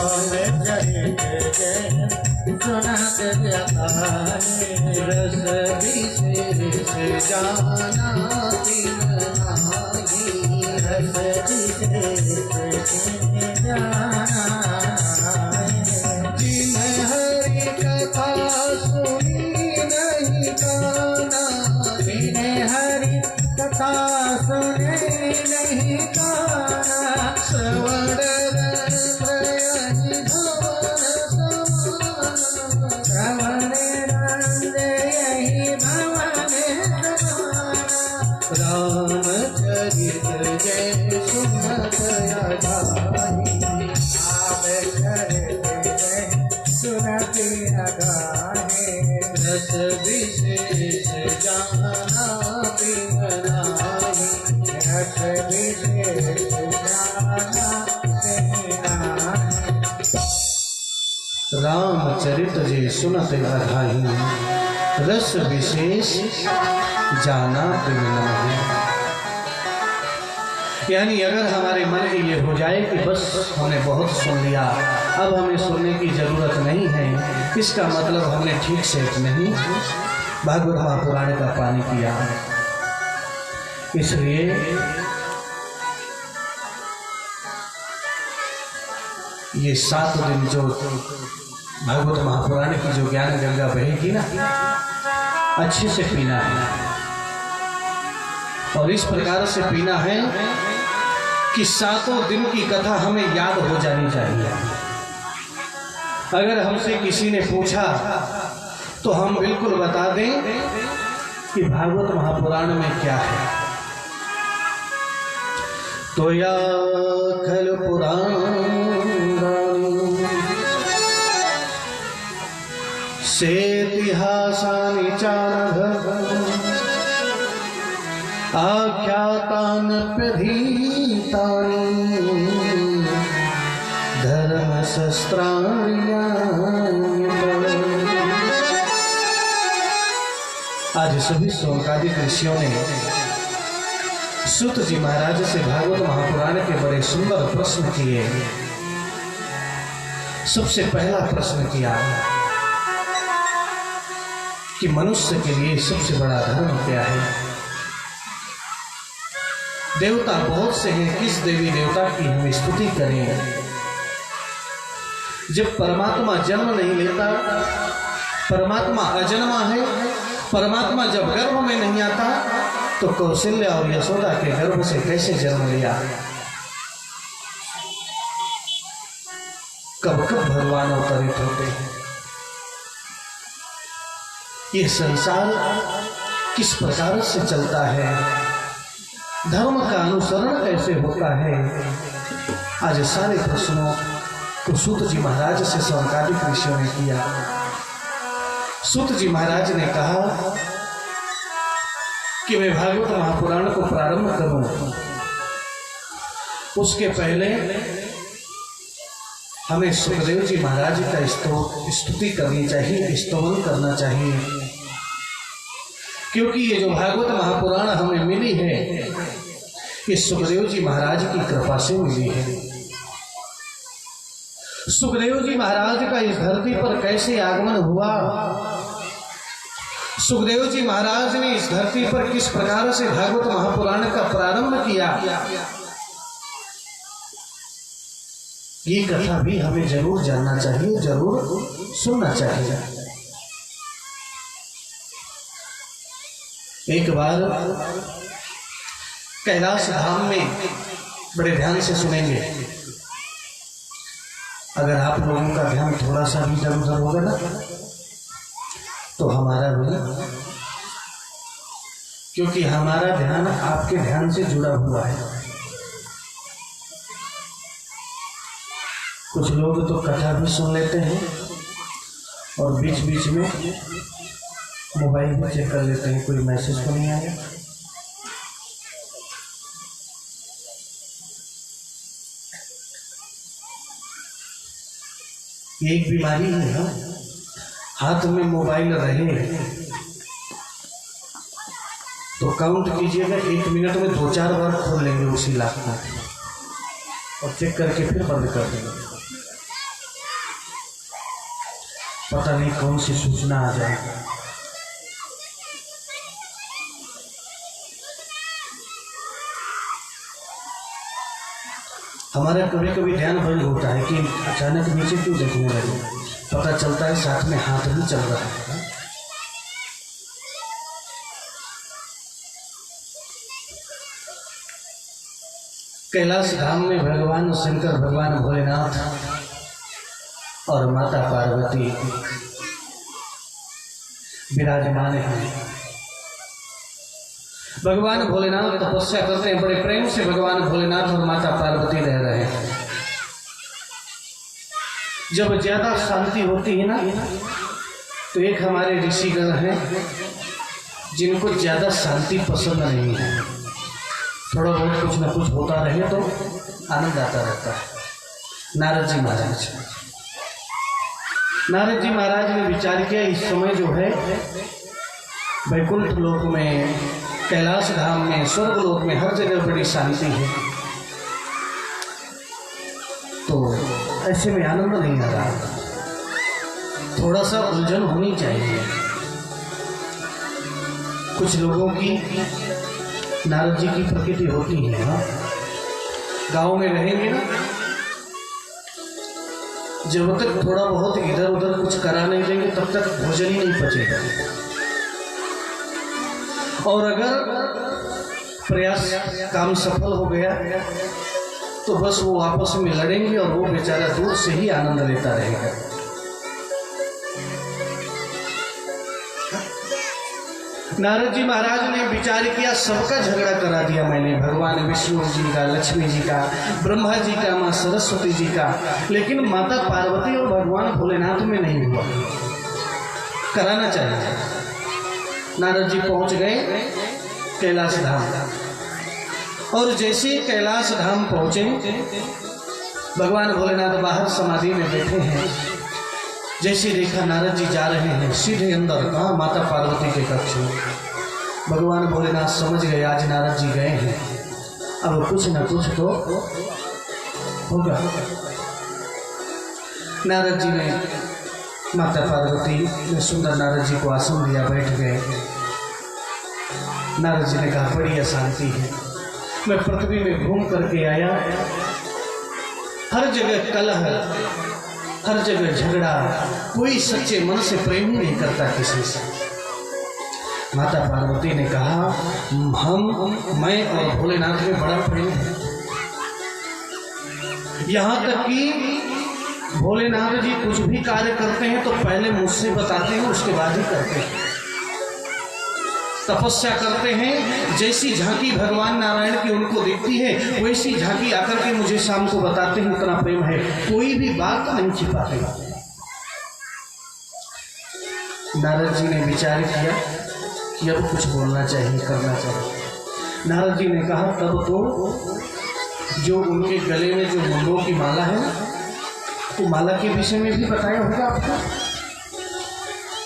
[SPEAKER 1] रामचरित जय सुनत यथाहि, रस विशेष जाना तिन नाही, रस विशेष जाना जिन हरि कथा सुनी नहीं काना, जिन हरि कथा सुने नहीं काना, श्रवण रंद्र यही भवन समान, श्रवण रंद्र यही भवन समान, रामचरित जय सुनत यथाहि, रामचरित जय सुनत यथाहि, रस विशेष जाना तिन नाही, रस विशेष जाना तिन नाही। रामचरित जय सुनत यथाहि, रस विशेष जाना तिन नाही। यानी अगर हमारे मन में ये हो जाए कि बस हमने बहुत सुन लिया, अब हमें सुनने की जरूरत नहीं है, इसका मतलब हमने ठीक से नहीं भागवत महापुराण का पानी पिया। इसलिए ये 7 दिन जो भागवत महापुराण की जो ज्ञान गंगा बहेगी ना, अच्छे से पीना है। और इस प्रकार से पीना है कि 7 दिन की कथा हमें याद हो जानी चाहिए। अगर हमसे किसी ने पूछा तो हम बिल्कुल बता दें कि भागवत महापुराण में क्या है। तो या खल पुराण से इतिहासानि चारभ आख्यातान प्रधीतानि धर्मशस्त्राणि। आज सभी शौनकादिक ऋषियों ने सूत जी महाराज से भागवत महापुराण के बड़े सुंदर प्रश्न किए। सबसे पहला प्रश्न किया कि मनुष्य के लिए सबसे बड़ा धर्म क्या है। देवता बहुत से हैं, किस देवी देवता की हम स्तुति करें। जब परमात्मा जन्म नहीं लेता, परमात्मा अजन्मा है, परमात्मा जब गर्भ में नहीं आता तो कौशल्या और यशोदा के गर्भ से कैसे जन्म लिया। कब कब भगवान अवतरित होते हैं। ये संसार किस प्रकार से चलता है, धर्म का अनुसरण कैसे होता है। आज सारे प्रश्नों को सूत जी महाराज से शौनकादिक ऋषियों ने किया। सूत जी महाराज ने कहा कि मैं भागवत महापुराण को प्रारंभ करूं, उसके पहले हमें सुखदेव जी महाराज का स्तुति करनी चाहिए, स्तवन करना चाहिए। क्योंकि ये जो भागवत महापुराण हमें मिली है ये सुखदेव जी महाराज की कृपा से मिली है। सुखदेव जी महाराज का इस धरती पर कैसे आगमन हुआ, सुखदेव जी महाराज ने इस धरती पर किस प्रकार से भागवत महापुराण का प्रारंभ किया, ये कथा भी हमें जरूर जानना चाहिए, जरूर सुनना चाहिए। एक बार कैलाश धाम में, बड़े ध्यान से सुनेंगे, अगर आप लोगों का ध्यान थोड़ा सा भी इधर उधर होगा ना तो हमारा भी, क्योंकि हमारा ध्यान आपके ध्यान से जुड़ा हुआ है। कुछ लोग तो कथा भी सुन लेते हैं और बीच बीच में मोबाइल भी चेक कर लेते हैं, कोई मैसेज तो नहीं आया। ये एक बीमारी है। हाथ में मोबाइल रहे तो काउंट कीजिएगा, 1 मिनट में 2-4 बार खोल लेंगे उसी लाख में और चेक करके फिर बंद कर देंगे। पता नहीं कौन सी सूचना आ जाए। हमारा कभी कभी ध्यान भंग होता है कि अचानक नीचे क्यों देखने लगे, पता चलता है साथ में हाथ भी चल रहा है। कैलाश धाम में भगवान शंकर, भगवान भोलेनाथ और माता पार्वती विराजमान हैं। भगवान भोलेनाथ तपस्या करते हैं, बड़े प्रेम से भगवान भोलेनाथ और माता पार्वती रह रहे हैं। जब ज्यादा शांति होती है ना तो एक हमारे ऋषिगण हैं जिनको ज्यादा शांति पसंद नहीं है, थोड़ा बहुत कुछ ना कुछ होता रहे तो आनंद आता रहता है। नारद जी महाराज, नारद जी महाराज ने विचार किया, इस समय जो है वैकुंठ लोक में, कैलाश धाम में, स्वर्ग लोक में हर जगह बड़ी शांति है, तो ऐसे में आनंद नहीं आ रहा, थोड़ा सा उलझन होनी चाहिए। कुछ लोगों की, नारद जी की प्रकृति होती है ना, गांव में रहेंगे ना, जब तक थोड़ा बहुत इधर उधर कुछ करा नहीं देंगे तब तक भोजन ही नहीं पचेगा। और अगर प्रयास काम सफल हो गया तो बस वो आपस में लड़ेंगे और वो बेचारा दूर से ही आनंद लेता रहेगा। नारद जी महाराज ने विचार किया, सबका झगड़ा करा दिया मैंने, भगवान विष्णु जी का, लक्ष्मी जी का, ब्रह्मा जी का, माँ सरस्वती जी का, लेकिन माता पार्वती और भगवान भोलेनाथ में नहीं हुआ, कराना चाहिए। नारद जी पहुंच गए कैलाश धाम, और जैसे कैलाश धाम पहुंचे, भगवान भोलेनाथ बाहर समाधि में बैठे हैं। जैसे देखा नारद जी जा रहे हैं सीधे अंदर, कहा माता पार्वती के कक्ष में। भगवान भोलेनाथ समझ गए आज नारद जी गए हैं, अब कुछ न कुछ तो होगा। नारद जी ने, माता पार्वती ने सुंदर नारद जी को आसन दिया, बैठ गए। नारद जी ने कहा बड़ी अशांति है, मैं पृथ्वी में घूम करके आया, हर जगह कलह, हर जगह झगड़ा, कोई सच्चे मन से प्रेम ही नहीं करता किसी से। माता पार्वती ने कहा मैं और भोलेनाथ में बड़ा प्रेम है, यहाँ तक कि भोलेनाथ जी कुछ भी कार्य करते हैं तो पहले मुझसे बताते हैं, उसके बाद ही करते हैं। तपस्या करते हैं, जैसी झांकी भगवान नारायण की उनको दिखती है वैसी झांकी आकर के मुझे शाम को बताते हैं, इतना प्रेम है, कोई भी बात नहीं छिपाते। नारद जी ने विचार किया कि अब कुछ बोलना चाहिए, करना चाहिए। नारद जी ने कहा तब तो जो उनके गले में जो मुंडों की माला है तो माला के विषय में भी बताया होगा आपको।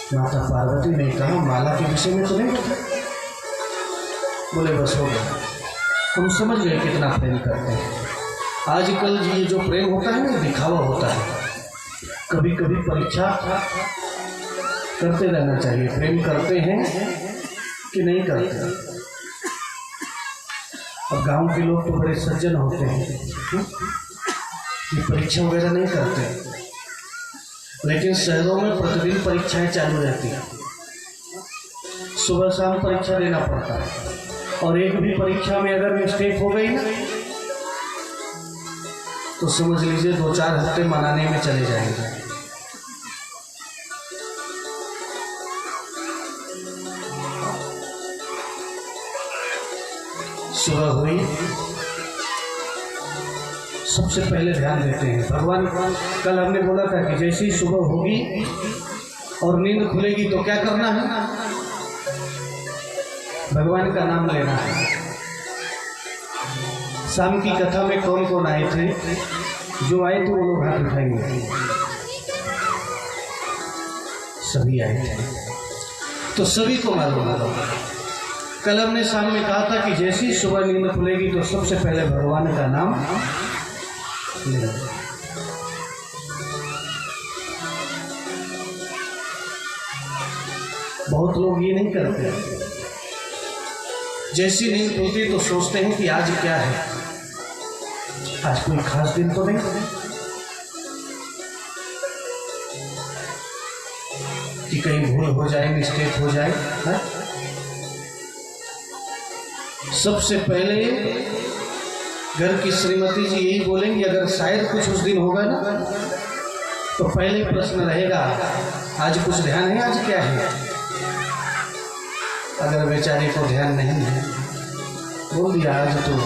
[SPEAKER 1] माता पार्वती ने कहा माला के विषय में तो नहीं बताया। बोले बस हो गया, हम समझ गए कितना प्रेम करते हैं। आजकल ये जो प्रेम होता है ना, दिखावा होता है, कभी कभी परीक्षा करते रहना चाहिए, प्रेम करते हैं कि नहीं करते। अब गांव के लोग तो बड़े सज्जन होते हैं, कि परीक्षा वगैरह नहीं करते, लेकिन शहरों में प्रतिदिन परीक्षाएं चालू रहती हैं। सुबह शाम परीक्षा देना पड़ता है, और एक भी परीक्षा में अगर मिस्टेक हो गई ना तो समझ लीजिए 2-4 हफ्ते मनाने में चले जाएंगे। सुबह हुई, सबसे पहले ध्यान देते हैं भगवान। कल हमने बोला था कि जैसी सुबह होगी और नींद खुलेगी तो क्या करना है? भगवान का नाम लेना है। शाम की कथा में कौन कौन आए थे? जो आए थे वो लोग हाथ उठाएंगे। सभी आए थे, तो सभी को मालूम होगा। कल हमने शाम में कहा था कि जैसी सुबह नींद खुलेगी तो सबसे पहले भगवान का नाम लेना। बहुत लोग ये नहीं करते। जैसी नींद खुलती तो सोचते हैं कि आज क्या है, आज कोई खास दिन तो नहीं, कि कहीं भूल हो जाए, मिस्टेक हो जाए है? सबसे पहले घर की श्रीमती जी यही बोलेंगी, अगर शायद कुछ उस दिन होगा ना तो पहले प्रश्न रहेगा आज कुछ ध्यान है, आज क्या है? अगर बेचारे को ध्यान नहीं है, बोल दिया आज तो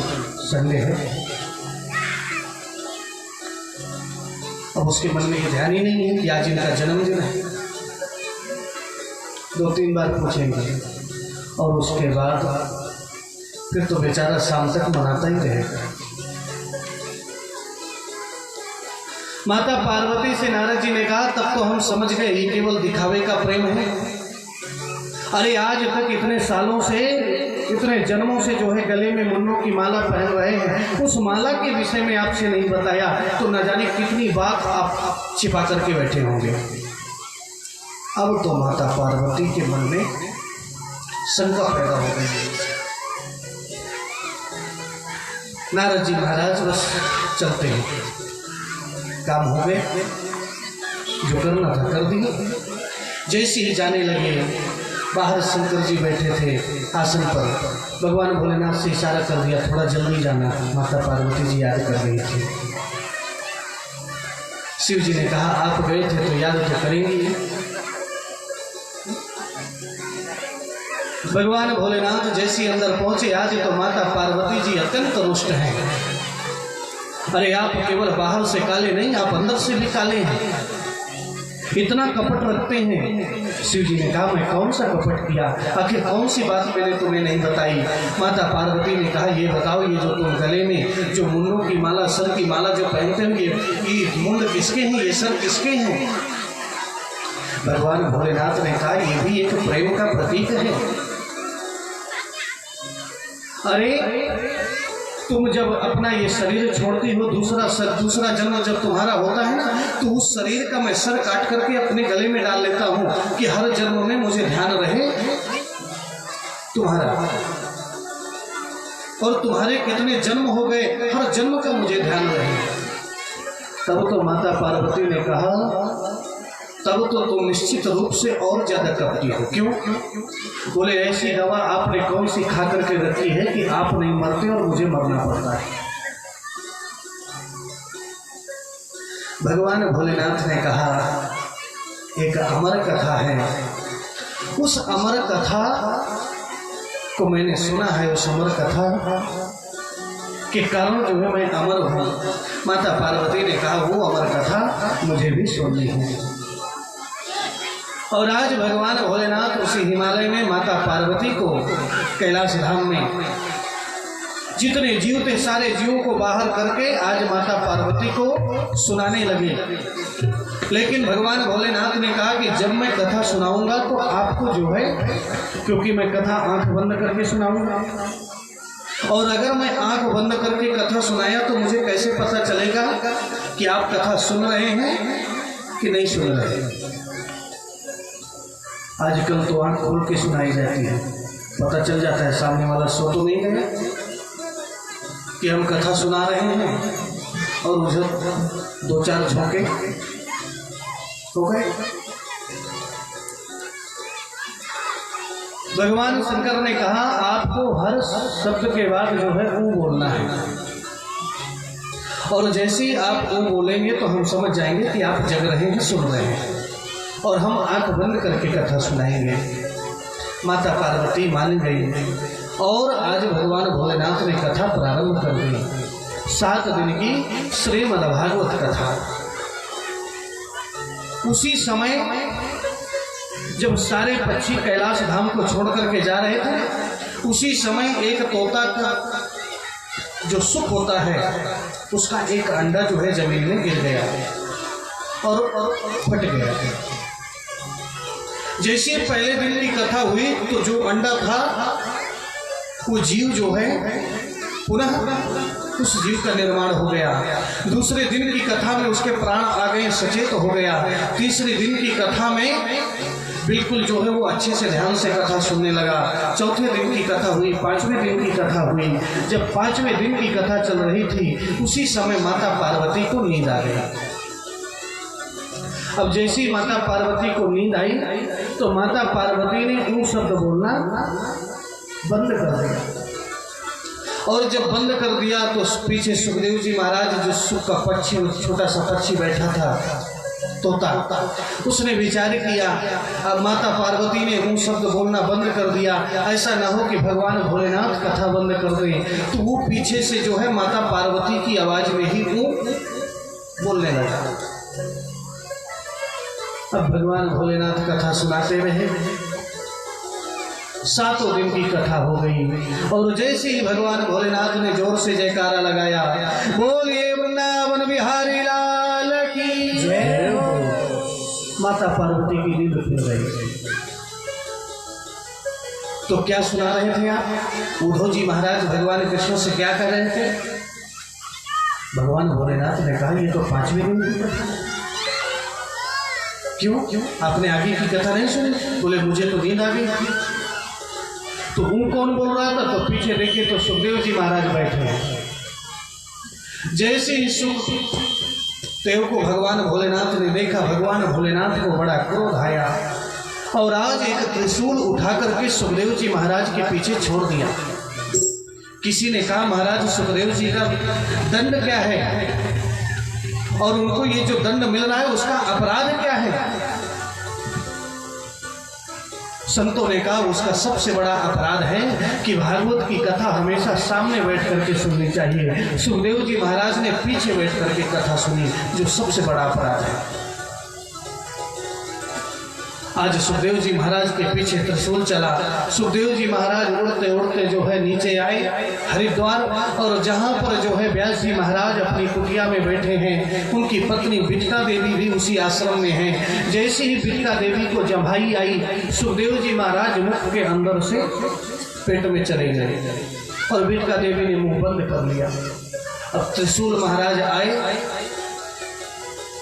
[SPEAKER 1] संडे है, अब उसके मन में ये ध्यान ही नहीं है कि आज इनका जन्मदिन है। 2-3 बार पूछेंगे और उसके बाद फिर तो बेचारा शाम तक मनाता ही रहेगा। माता पार्वती से नारद जी ने कहा तब तो हम समझ गए ये केवल दिखावे का प्रेम है। अरे आज तक इतने सालों से, इतने जन्मों से जो है गले में मुन्नों की माला पहन रहे हैं, उस माला के विषय में आपसे नहीं बताया तो न जाने कितनी बात आप छिपा करके बैठे होंगे। अब तो माता पार्वती के मन में शंका पैदा हो गई। नारद जी महाराज बस चलते हैं, काम हो गए, जो करना था कर दिए। जैसे ही जाने लगे, बाहर शंकर जी बैठे थे आसन पर, भगवान भोलेनाथ से इशारा कर दिया थोड़ा जल्दी जाना। माता पार्वती जी याद कर रही थी। शिव जी ने कहा आप गए थे तो याद तो करेंगी। भगवान भोलेनाथ जैसे अंदर पहुंचे, आज तो माता पार्वती जी अत्यंत रुष्ट हैं। अरे आप केवल बाहर से काले नहीं, आप अंदर से भी काले हैं, इतना कपट रखते हैं। शिव जी ने कहा मैं कौन सा कपट किया, आखिर कौन सी बात मैंने तुम्हें नहीं बताई? माता पार्वती ने कहा ये बताओ, ये जो तुम गले में जो मुंडों की माला, सर की माला जो पहनते हो, ये मुंड किसके हैं, ये सर किसके हैं? भगवान भोलेनाथ ने कहा ये भी एक प्रेम का प्रतीक है। अरे तुम जब अपना ये शरीर छोड़ती हो, दूसरा जन्म जब तुम्हारा होता है ना, तो उस शरीर का मैं सर काट करके अपने गले में डाल लेता हूँ कि हर जन्म में मुझे ध्यान रहे तुम्हारा। और तुम्हारे कितने जन्म हो गए, हर जन्म का मुझे ध्यान रहे। तब तो माता पार्वती ने कहा तब तो तुम निश्चित रूप से और ज्यादा कपटी हो। क्यों? बोले ऐसी दवा आपने कौन सी खा करके रखी है कि आप नहीं मरते और मुझे मरना पड़ता है? भगवान भोलेनाथ ने कहा एक अमर कथा है, उस अमर कथा को मैंने सुना है, उस अमर कथा के कारण जो है मैं अमर हूँ। माता पार्वती ने कहा वो अमर कथा मुझे भी सुननी है। और आज भगवान भोलेनाथ उसी हिमालय में माता पार्वती को कैलाश धाम में जितने जीव थे सारे जीवों को बाहर करके आज माता पार्वती को सुनाने लगे। लेकिन भगवान भोलेनाथ ने कहा कि जब मैं कथा सुनाऊंगा तो आपको जो है, क्योंकि मैं कथा आंख बंद करके सुनाऊंगा, और अगर मैं आंख बंद करके कथा सुनाया तो मुझे कैसे पता चलेगा कि आप कथा सुन रहे हैं कि नहीं सुन रहे हैं? आजकल तो आंख खोल के सुनाई जाती है, पता चल जाता है सामने वाला सो तो नहीं गया कि हम कथा सुना रहे हैं। और मुझे 2-4 झोंके हो गए। भगवान शंकर ने कहा आपको हर शब्द के बाद जो है ऊ बोलना है, और जैसे ही आप ऊ बोलेंगे तो हम समझ जाएंगे कि आप जग रहे हैं, सुन रहे हैं, और हम आंख बंद करके कथा सुनाएंगे। माता पार्वती मान गई और आज भगवान भोलेनाथ ने कथा प्रारंभ कर दी। 7 दिन की श्रीमद् भागवत कथा। उसी समय जब सारे पक्षी कैलाश धाम को छोड़ करके जा रहे थे, उसी समय एक तोता का जो सुख होता है उसका एक अंडा जो है जमीन में गिर गया और फट गया। जैसे पहले दिन की कथा हुई तो जो अंडा था वो जीव जो है पुनः उस जीव का निर्माण हो गया। दूसरे दिन की कथा में उसके प्राण आ गए, सचेत हो गया। तीसरे दिन की कथा में बिल्कुल जो है वो अच्छे से ध्यान से कथा सुनने लगा। चौथे दिन की कथा हुई, 5वें दिन की कथा हुई। जब 5वें दिन की कथा चल रही थी उसी समय माता पार्वती को नींद आ गई। अब जैसी माता पार्वती को नींद आई तो माता पार्वती ने ऊ शब्द बोलना बंद कर दिया, और जब बंद कर दिया तो पीछे सुखदेव जी महाराज, जो सुख का पक्षी, छोटा सा पक्षी बैठा था तोता, उसने विचार किया अब माता पार्वती ने ऊ शब्द बोलना बंद कर दिया, ऐसा ना हो कि भगवान भोलेनाथ कथा बंद कर दें। तो वो पीछे से जो है माता पार्वती की आवाज में ही ऊ बोलने लगा। अब भगवान भोलेनाथ कथा सुनाते रहे। 7 दिन की कथा हो गई, और जैसे ही भगवान भोलेनाथ ने जोर से जयकारा लगाया, बोलिए वृंदावन बिहारी लाल की जय, माता पार्वती की नींद खुल गई। तो क्या सुना रहे थे आप? उद्धव जी महाराज भगवान कृष्ण से क्या कर रहे थे? भगवान भोलेनाथ ने कहा ये तो 5वें दिन की कथा। क्यों आपने आगे की कथा नहीं सुनी? बोले मुझे तो नींद आ गई। तो वो कौन बोल रहा था? तो पीछे देखिए तो सुखदेव जी महाराज बैठे हैं। जैसे ही सुखदेव को भगवान भोलेनाथ ने देखा, भगवान भोलेनाथ को बड़ा क्रोध आया और आज एक त्रिशूल उठा करके सुखदेव जी महाराज के पीछे छोड़ दिया। किसी ने कहा महाराज सुखदेव जी का दंड क्या है, और उनको ये जो दंड मिल रहा है उसका अपराध क्या है? संतों ने कहा उसका सबसे बड़ा अपराध है कि भागवत की कथा हमेशा सामने बैठ करके सुननी चाहिए। सुखदेव जी महाराज ने पीछे बैठ करके कथा सुनी, जो सबसे बड़ा अपराध है। आज सुखदेव जी महाराज के पीछे त्रिशूल चला। सुखदेव जी महाराज उड़ते उड़ते जो है नीचे आए हरिद्वार, और जहाँ पर जो है व्यास जी महाराज अपनी कुटिया में बैठे हैं, उनकी पत्नी बिटका देवी भी उसी आश्रम में है। जैसे ही बिटका देवी को जम्भाई आई, सुखदेव जी महाराज मुख के अंदर से पेट में चले गए और बिटका देवी ने मुंह बंद कर लिया। अब त्रिशूल महाराज आए,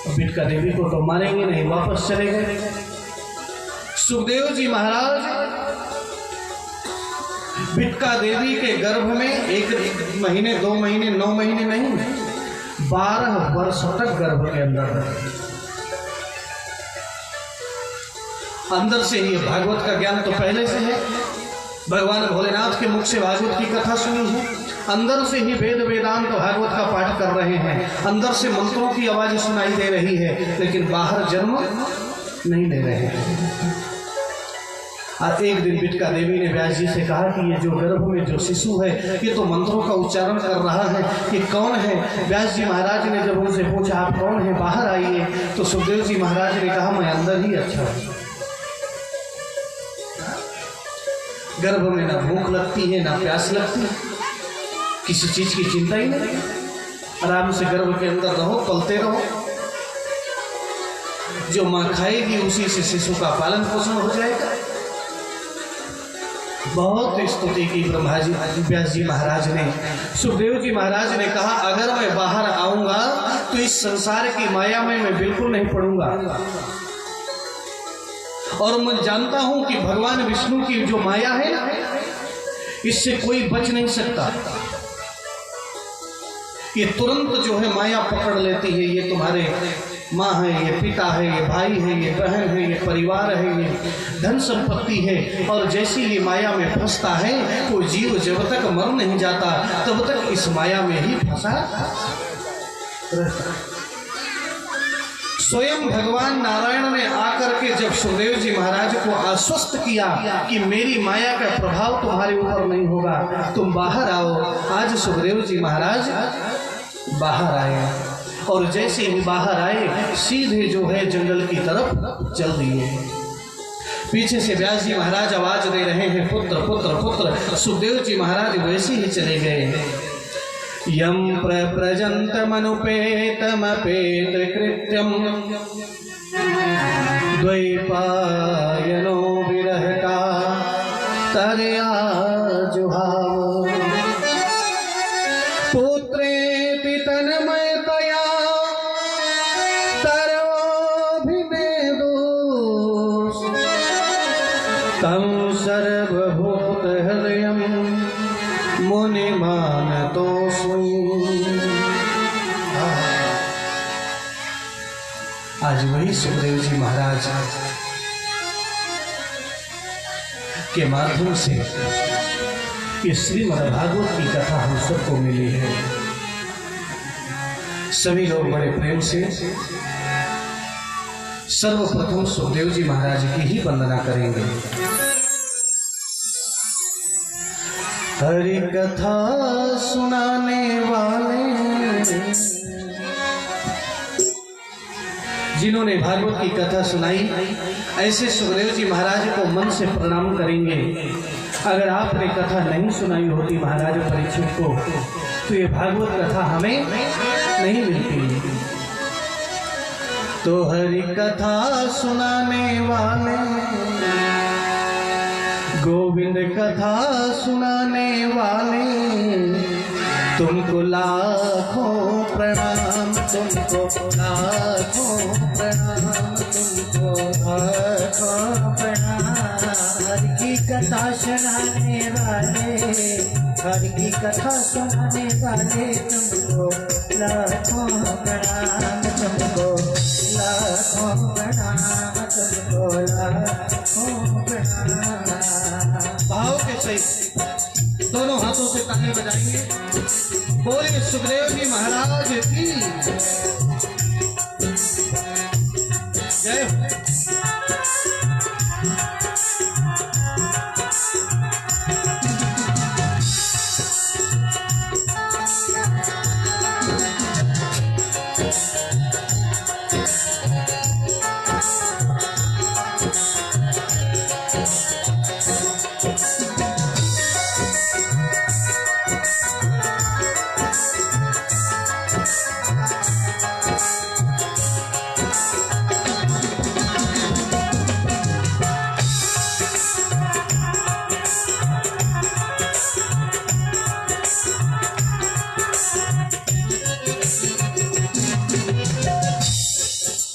[SPEAKER 1] बिटका देवी को तो मारेंगे नहीं, वापस चले गए। सुखदेव जी महाराज बिटका देवी के गर्भ में 1 महीने 2 महीने 9 महीने नहीं 12 वर्ष तक गर्भ के अंदर से ही भागवत का ज्ञान तो पहले से है। भगवान भोलेनाथ के मुख से भागवत की कथा सुनी है, अंदर से ही वेद वेदांत भागवत का पाठ कर रहे हैं, अंदर से मंत्रों की आवाज सुनाई दे रही है, लेकिन बाहर जन्म नहीं ले रहे हैं। आज एक दिन बिटका देवी ने व्यास जी से कहा कि ये जो गर्भ में जो शिशु है ये तो मंत्रों का उच्चारण कर रहा है, ये कौन है? व्यास जी महाराज ने जब उनसे पूछा आप कौन है, बाहर आइए, तो सुखदेव जी महाराज ने कहा मैं अंदर ही अच्छा हूँ। गर्भ में ना भूख लगती है ना प्यास लगती है, किसी चीज की चिंता ही नहीं, आराम से गर्भ के अंदर रहो, पलते रहो, जो माँ खाएगी उसी से शिशु का पालन पोषण हो जाएगा। बहुत स्तुति की ब्रह्मा जी व्यास जी महाराज ने। सुखदेव जी महाराज ने कहा अगर मैं बाहर आऊंगा तो इस संसार की माया में मैं बिल्कुल नहीं पड़ूंगा, और मैं जानता हूं कि भगवान विष्णु की जो माया है ना, इससे कोई बच नहीं सकता, कि तुरंत जो है माया पकड़ लेती है। ये तुम्हारे माँ है, ये पिता है, ये भाई है, ये बहन है, ये परिवार है, ये धन संपत्ति है। और जैसे ये माया में फंसता है वो जीव जब तक मर नहीं जाता तब तक इस माया में ही फंसा रहता। स्वयं भगवान नारायण ने आकर के जब सुखदेव जी महाराज को आश्वस्त किया कि मेरी माया का प्रभाव तुम्हारे ऊपर नहीं होगा, तुम बाहर आओ। आज सुखदेव जी महाराज बाहर आए और जैसे ही बाहर आए सीधे जो है जंगल की तरफ चल दिए। पीछे से व्यास जी महाराज आवाज दे रहे हैं, पुत्र पुत्र पुत्र। सुखदेव जी महाराज वैसे ही चले गए। यम प्रव्रजन्तमनुपेतमपेत कृत्यम द्वैपायनो विरहका तरया जुहाव पुत्रेति तन्मयतया तरोभिनेदुः तं सर्वभूतहृदयं मुनिमानतोऽस्मि। आज वही सुखदेव जी महाराज के माध्यम से ये श्रीमद् भागवत की कथा हम सबको मिली है। सभी लोग बड़े प्रेम से सर्वप्रथम सुखदेव जी महाराज की ही वंदना करेंगे। हरि कथा सुनाने वाले जिन्होंने भागवत की कथा सुनाई, ऐसे सुखदेव जी महाराज को मन से प्रणाम करेंगे। अगर आपने कथा नहीं सुनाई होती महाराज परीक्षित को तो ये भागवत कथा हमें नहीं मिलती। तो हरि कथा सुनाने वाले, गोविंद कथा सुनाने वाले, तुमको लाखों प्रणाम, तुमको लाखों प्रणाम, तुमको लाखों प्रणाम। हर की कथा सुनाने वाले, हर की कथा सुनाने वाले, तुमको लाखों प्रणाम, तुमको लाखों प्रणाम, तुमको लाखों प्रणाम। भाव के सही दोनों हाथों से ताली बजाएंगे। बोलिए सुखदेव जी महाराज की जय हो।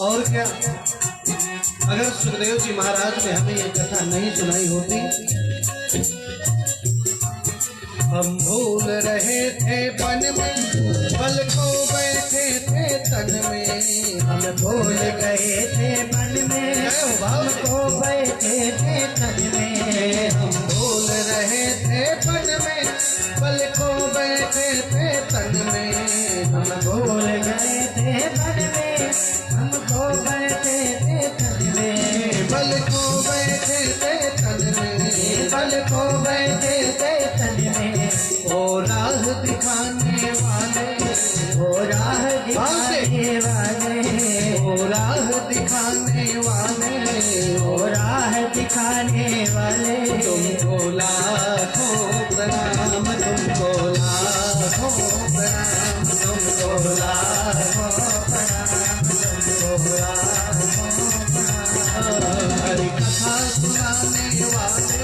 [SPEAKER 1] और क्या, अगर सुखदेव जी महाराज ने हमें ये कथा नहीं सुनाई होती, हम भूल रहे थे वन में, बल को बैठे थे तन में, हम भूल गए थे मन में, बल को बैठे थे तन में, हम भूल रहे थे वन में, बल को बैठे थे तन में, हम भूल गए थे मन में, हमको बैठे थे तन में, बल को बैठे थे तन में, बल को बैठे थे तन में। ओ राह दिखाने वाले, ओ राह दिखाने वाले, ओ राह दिखाने वाले, ओ राह दिखाने वाले, तुमको लाखों प्रणाम, तुमको लाखों प्रणाम, तुमको लाखों प्रणाम, तुमको लाखों प्रणाम। हरि कथा सुनाने वाले,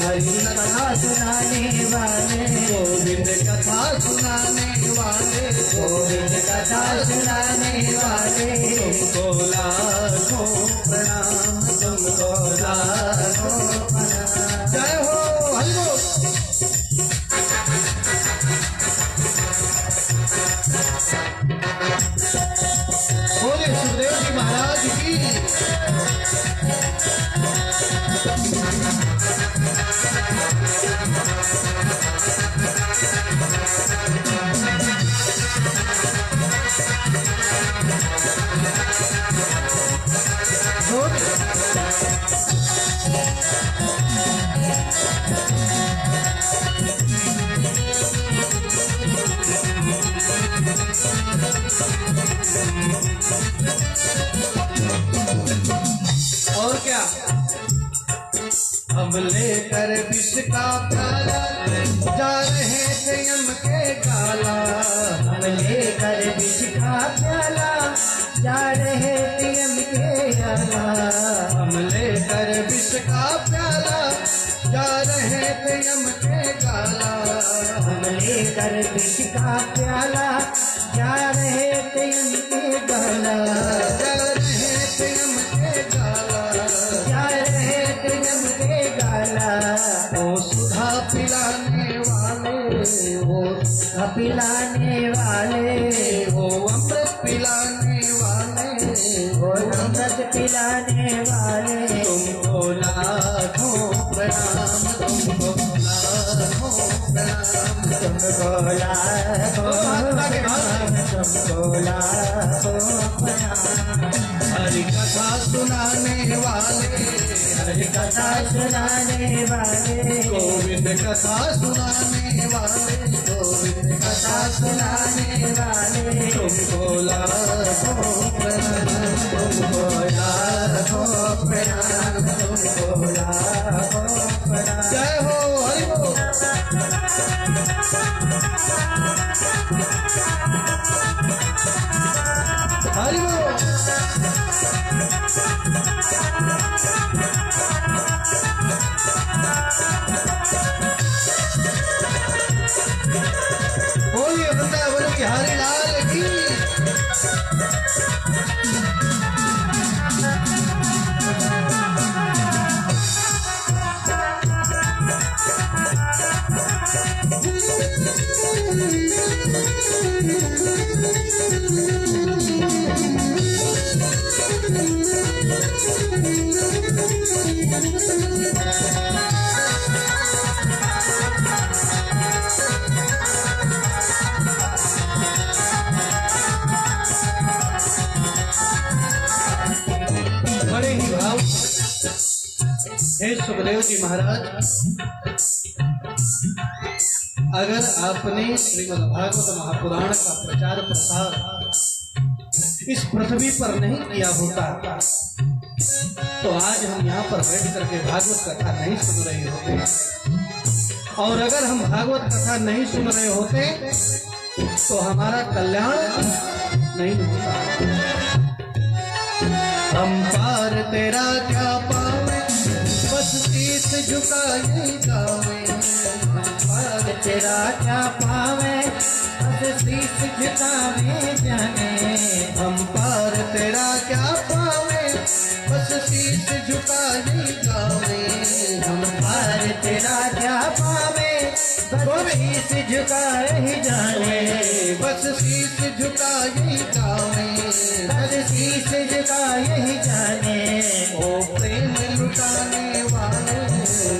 [SPEAKER 1] हरि कथा सुनाने वाले, गोविंद कथा सुनाने वाले, गोविंद कथा सुनाने वाले, तुमको लाखों प्रणाम, तुमको लाखों प्रणाम। जय हो हरि बोल। हम लेकर विष का प्याला जा रहे थे यम के गाला।
[SPEAKER 2] हम लेकर विष का प्याला जा रहे थे यम के गाला।
[SPEAKER 1] हम लेकर विष का प्याला जा रहे थे यम के गाला।
[SPEAKER 2] हम लेकर विष का प्याला जा रहे थे यम के गाला।
[SPEAKER 1] जा रहे थे यम के गाला।
[SPEAKER 2] जा रहे थे यम के गाला।
[SPEAKER 1] ओ सुधा पिलाने वाले, ओ
[SPEAKER 2] पिलाने वाले,
[SPEAKER 1] ओ अमृत पिलाने वाले,
[SPEAKER 2] ओ अमृत पिलाने वाले,
[SPEAKER 1] तुमको लाखों प्रणाम, तुमको लाखों प्रणाम,
[SPEAKER 2] तुमको लाखों प्रणाम, तुमको लाखों प्रणाम।
[SPEAKER 1] हरि कथा सुनाने वाले,
[SPEAKER 2] हरि कथा सुनाने वाले,
[SPEAKER 1] गोविंद कथा सुनाने वाले, गोविंद
[SPEAKER 2] कथा सुनाने वाले,
[SPEAKER 1] तुमको लाखों प्रणाम,
[SPEAKER 2] तुमको लाखों प्रणाम, तुमको लाखों प्रणाम।
[SPEAKER 1] जय हो हरि बोल। हरि बोल। बोलिए वृंदावन बिहारी लाल की। बड़े ही भाव। हे सुखदेव जी महाराज, अगर आपने श्रीमद् भागवत महापुराण का प्रचार प्रसार इस पृथ्वी पर नहीं किया होता तो आज हम यहाँ पर बैठ करके भागवत कथा नहीं सुन रहे होते। और अगर हम भागवत कथा नहीं सुन रहे होते तो हमारा कल्याण नहीं होता। हम पार तेरा क्या पावे, बस शीश झुकाए गावे।
[SPEAKER 2] हम पार तेरा क्या पावे, बस शीश झुकावे जाने।
[SPEAKER 1] हम पार तेरा क्या पावे, बस शीश झुकाए गावे।
[SPEAKER 2] हम पार तेरा क्या पावे, बस शीश झुकाए ही जाने।
[SPEAKER 1] बस शीश झुकाए गावे।
[SPEAKER 2] बस शीश झुकाए ही जाने।
[SPEAKER 1] ओ प्रेम लुटाने वाले,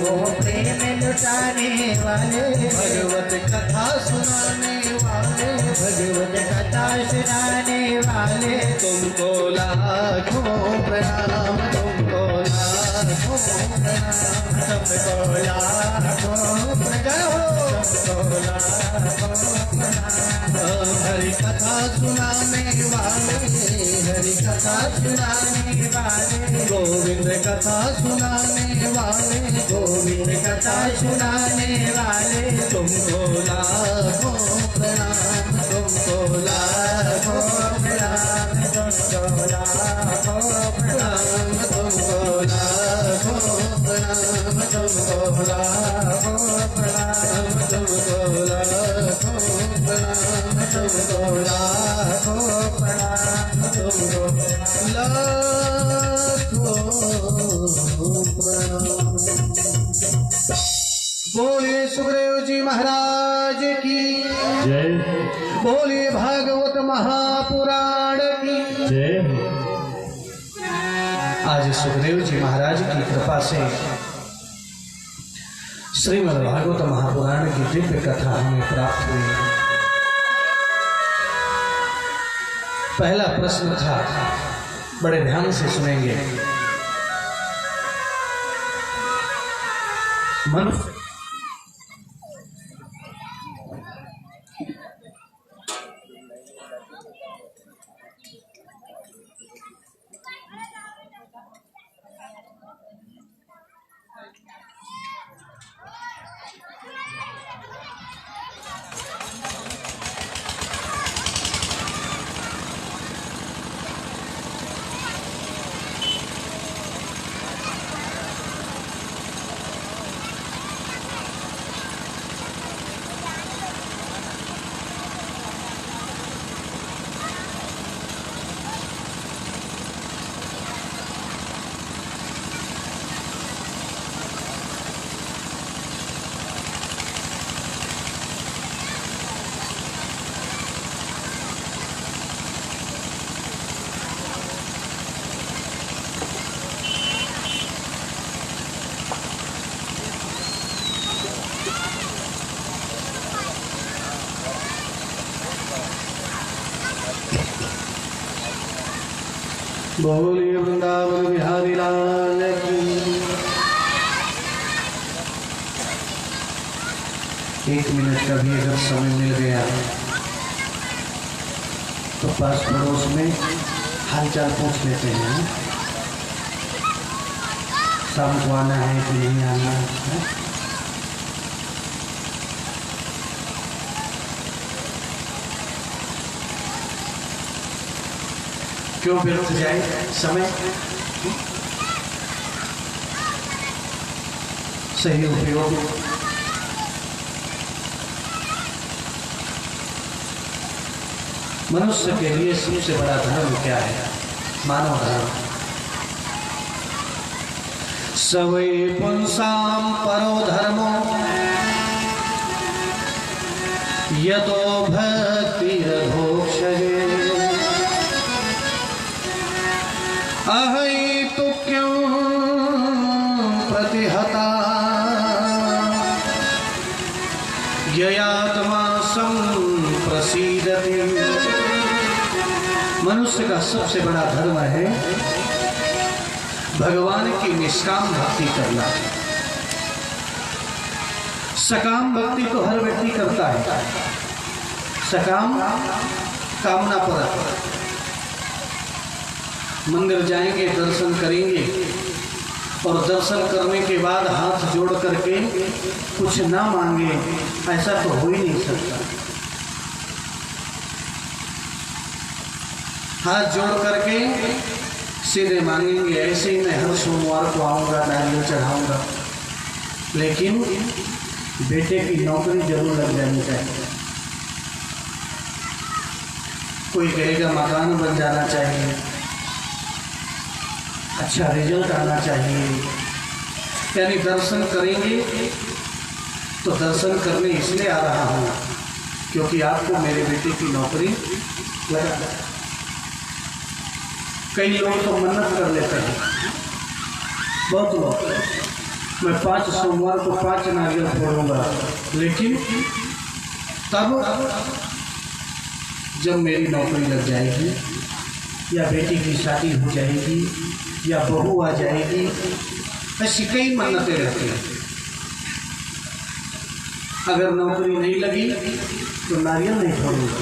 [SPEAKER 2] ओ प्रेम लुटाने वाले,
[SPEAKER 1] भगवत कथा सुनाने वाले,
[SPEAKER 2] भगवत कथा सुनाने वाले,
[SPEAKER 1] तुमको लाखों प्रणाम, तुमको लाखों प्रणाम,
[SPEAKER 2] तुमको लाखों प्रणाम, तुमको लाखों प्रणाम।
[SPEAKER 1] हरि कथा सुनाने वाले, हरि कथा
[SPEAKER 2] सुनाने वाले,
[SPEAKER 1] गोविंद कथा सुनाने वाले,
[SPEAKER 2] गोविंद कथा सुनाने वाले,
[SPEAKER 1] तुमको लाखों प्रणाम, तुमको लाखों
[SPEAKER 2] प्रणाम, तुमको लाखों
[SPEAKER 1] प्रणाम, तुमको लाखों प्रणाम, तुमको लाखों प्रणाम, तुमको लाखों प्रणाम, तुमको
[SPEAKER 2] लाखों प्रणाम,
[SPEAKER 1] तुमको लाखों प्रणाम। बोलिए सुखदेव जी महाराज की
[SPEAKER 3] जय
[SPEAKER 1] बोलिए भागवत महापुराण की
[SPEAKER 3] जय हो।
[SPEAKER 1] आज सुखदेव जी महाराज की कृपा से श्रीमद् भागवत महापुराण की दिव्य कथा हमें प्राप्त हुई। पहला प्रश्न था, बड़े ध्यान से सुनेंगे। मनुष्य बोलिए वृंदावन बिहारी लाल की। एक मिनट का भी अगर समय मिल गया तो पास पड़ोस में हालचाल पूछ लेते हैं, शाम को आना है कि नहीं आना है। क्यों व्यर्थ जाए समय, सही उपयोग। मनुष्य के लिए सबसे बड़ा धर्म क्या है? मानव धर्म। सवै पुंसाम परो धर्मो यतो भक्तिर्भोक्ष्यते अहैतुक्यं प्रतिहता ययात्मा संप्रसीदति। मनुष्य का सबसे बड़ा धर्म है भगवान की निष्काम भक्ति करना। सकाम भक्ति तो हर व्यक्ति करता है, सकाम कामना परक। मंदिर जाएंगे, दर्शन करेंगे और दर्शन करने के बाद हाथ जोड़ करके कुछ ना मांगे, ऐसा तो हो ही नहीं सकता। हाथ जोड़ करके सीधे मांगेंगे, ऐसे ही मैं हर सोमवार को आऊँगा, नारियल चढ़ाऊँगा। लेकिन बेटे की नौकरी जरूर लग जानी चाहिए। कोई कहेगा मकान बन जाना चाहिए, अच्छा रिजल्ट आना चाहिए। यानी दर्शन करेंगे तो दर्शन करने इसलिए आ रहा हूँ क्योंकि आपको मेरे बेटे की नौकरी लगा। कई लोग तो मन्नत कर लेते हैं, बहुत लोग, मैं 5 सोमवार को 5 नारियल फोड़ूंगा, लेकिन तब जब मेरी नौकरी लग जाएगी या बेटी की शादी हो जाएगी या बहू आ जाएगी, ऐसी कई मन्नतें रहती हैं। अगर नौकरी नहीं लगी तो नारियल नहीं फोड़ूंगा।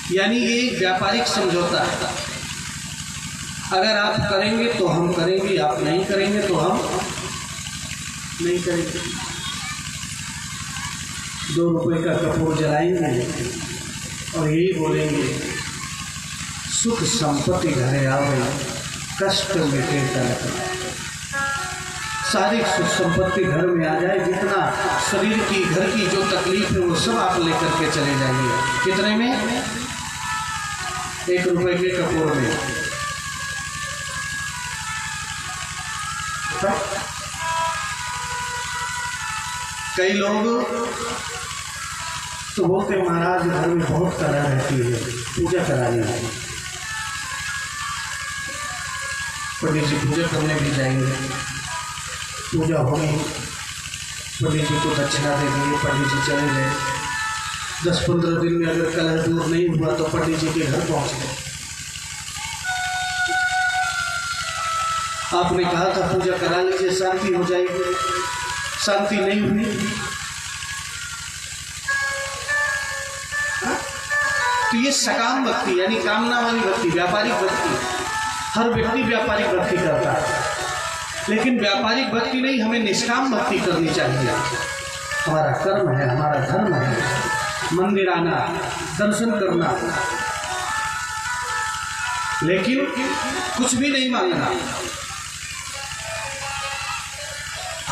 [SPEAKER 1] यानी ये व्यापारिक समझौता है। अगर आप करेंगे तो हम करेंगे, आप नहीं करेंगे तो हम नहीं करेंगे। 2 रुपए का कपूर जलाएंगे और यही बोलेंगे, सुख संपत्ति घरे आवे कष्ट मिटे तलक। सारी सुख संपत्ति घर में आ जाए, जितना शरीर की घर की जो तकलीफ है वो सब आप लेकर के चले जाइए। कितने में? 1 रुपए के कपूर में। कई लोग तो बोलते महाराज घर में बहुत कला रहती है, पूजा करानी है। पंडित जी पूजा करने भी जाएंगे, पूजा होगी, पंडित जी को दक्षिणा दे दिए, पंडित जी चले गए। 10-15 दिन में अगर कलह दूर नहीं हुआ तो पंडित जी के घर पहुंच गए। आपने कहा था पूजा करा लीजिए, शांति हो जाएगी, शांति नहीं हुई। तो ये सकाम भक्ति यानी कामना वाली भक्ति, व्यापारिक भक्ति। हर व्यक्ति व्यापारिक भक्ति करता है, लेकिन व्यापारिक भक्ति नहीं, हमें निष्काम भक्ति करनी चाहिए। हमारा कर्म है, हमारा धर्म है मंदिर आना, दर्शन करना, लेकिन कुछ भी नहीं मांगना।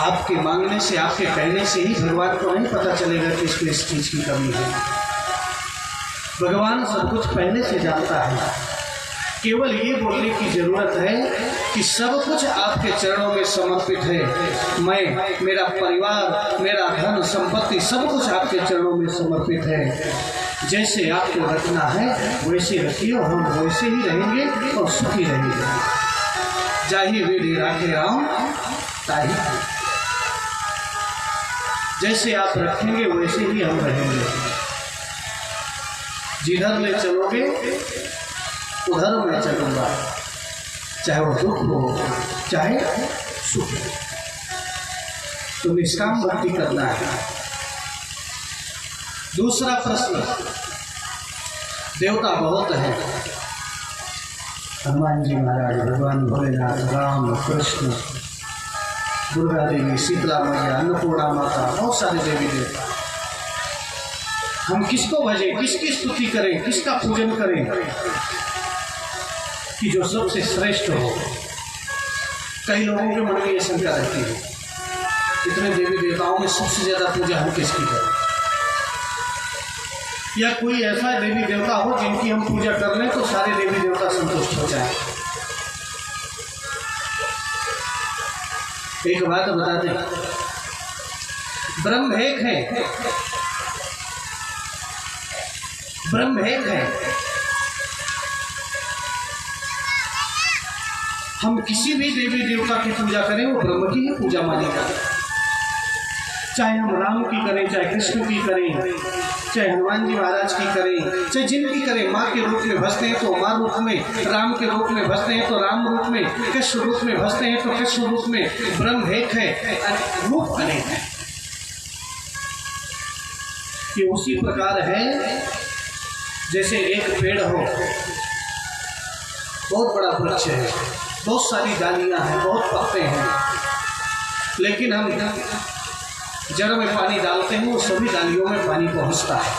[SPEAKER 1] आपके मांगने से, आपके कहने से ही भगवान को नहीं पता चलेगा कि इसको इस चीज की कमी है। भगवान सब कुछ पहले से जानता है, केवल ये बोलने की जरूरत है कि सब कुछ आपके चरणों में समर्पित है। मैं, मेरा परिवार, मेरा धन संपत्ति सब कुछ आपके चरणों में समर्पित है। जैसे आपको रखना है वैसे रखिए, हम वैसे ही रहेंगे और सुखी रहेंगे। जाहि विधि राखे राम ताहि। जैसे आप रखेंगे वैसे ही हम रहेंगे। जिधर ले चलोगे उधर मैं चलूँगा, चाहे वो दुख हो चाहे सुख हो। तो निष्काम भक्ति करना है। दूसरा प्रश्न, देवता बहुत है, हनुमान जी महाराज, भगवान भोलेनाथ, राम, कृष्ण, दुर्गा देवी, शीतला मैया, अन्नपूर्णा माता, बहुत सारे देवी देवता। हम किसको भजें, किसकी स्तुति करें, किसका पूजन करें कि जो सबसे श्रेष्ठ हो? कई लोगों के मन में ये शंका रहती है, इतने देवी देवताओं में सबसे ज्यादा पूजा हम किसकी करें? या कोई ऐसा देवी देवता हो जिनकी हम पूजा कर लें तो सारे देवी देवता संतुष्ट हो जाए। एक बात बता दें, ब्रह्म एक है, ब्रह्म एक है। हम किसी भी देवी देवता की पूजा करें वो ब्रह्म की ही पूजा मानी जाए। चाहे हम राम की करें, चाहे कृष्ण की करें, चाहे हनुमान जी महाराज की करें, चाहे जिनकी करें। माँ के रूप में भजते हैं तो माँ रूप में, राम के रूप में भजते हैं तो राम रूप में, कृष्ण रूप में भजते हैं तो कृष्ण रूप में। ब्रह्म एक है, रूप अनेक है। ये उसी प्रकार है जैसे एक पेड़ हो, बहुत बड़ा वृक्ष है, बहुत सारी डालियां हैं, बहुत पत्ते हैं, लेकिन हम जड़ में पानी डालते हैं वो सभी डालियों में पानी पहुंचता है,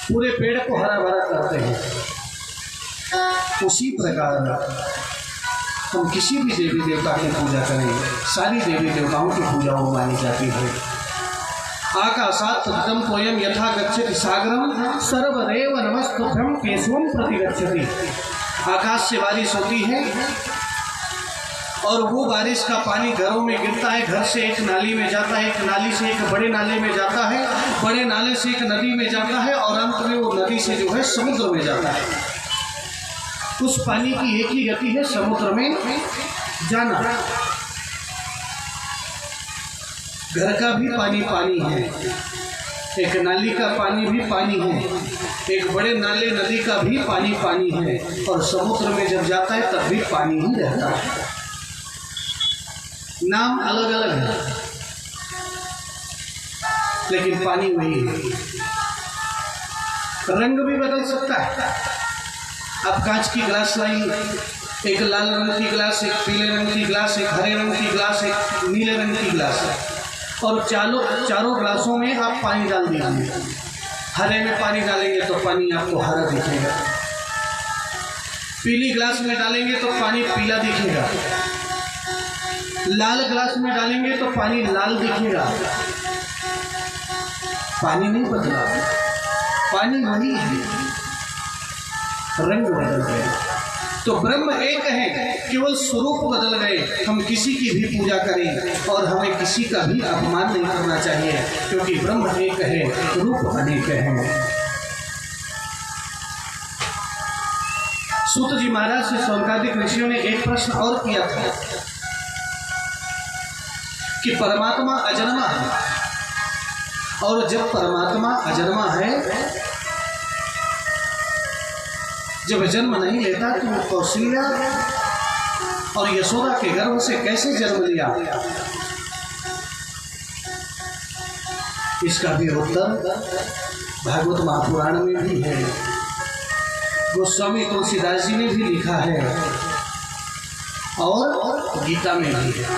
[SPEAKER 1] पूरे पेड़ को हरा भरा करते हैं। उसी प्रकार हम किसी भी देवी देवता की पूजा करें, सारी देवी देवताओं की पूजा वो मानी जाती है। आकाशात् पतितं तोयं यथा गच्छति सागरं सर्वदेव नमस्तुभ्यं केशवं प्रति गच्छति। आकाश से बारिश होती है और वो बारिश का पानी घरों में गिरता है, घर से एक नाली में जाता है, एक नाली से एक बड़े नाले में जाता है, बड़े नाले से एक नदी में जाता है और अंत में वो नदी से जो है समुद्र में जाता है। उस पानी की एक ही गति है, समुद्र में जाना। घर का भी पानी पानी है, एक नाली का पानी भी पानी है, एक बड़े नाले नदी का भी पानी पानी है, और समुद्र में जब जाता है तब भी पानी ही रहता है। नाम अलग अलग है लेकिन पानी वही है। रंग भी बदल सकता है। अब कांच की ग्लास लाई, एक लाल रंग की ग्लास, एक पीले रंग की ग्लास, एक हरे रंग की ग्लास, एक नीले रंग की ग्लास है, और चारों ग्लासों में आप पानी डाल दीजिए। हरे में पानी डालेंगे तो पानी आपको हरा दिखेगा, पीली ग्लास में डालेंगे तो पानी पीला दिखेगा, लाल ग्लास में डालेंगे तो पानी लाल दिखेगा। पानी नहीं बदला, पानी वही है, रंग बदल गए। तो ब्रह्म एक है, केवल स्वरूप बदल गए। हम किसी की भी पूजा करें और हमें किसी का भी अपमान नहीं करना चाहिए, क्योंकि ब्रह्म एक है, रूप अनेक है। सूत जी महाराज से शौनकादिक ऋषियों ने एक प्रश्न और किया था कि परमात्मा अजन्मा है, और जब परमात्मा अजन्मा है, जब जन्म नहीं लेता तो वो कौशल्या और यशोदा के गर्भ से कैसे जन्म लिया? इसका भी उत्तर भागवत महापुराण में भी है, गोस्वामी तुलसीदास जी ने भी लिखा है, और गीता में भी है।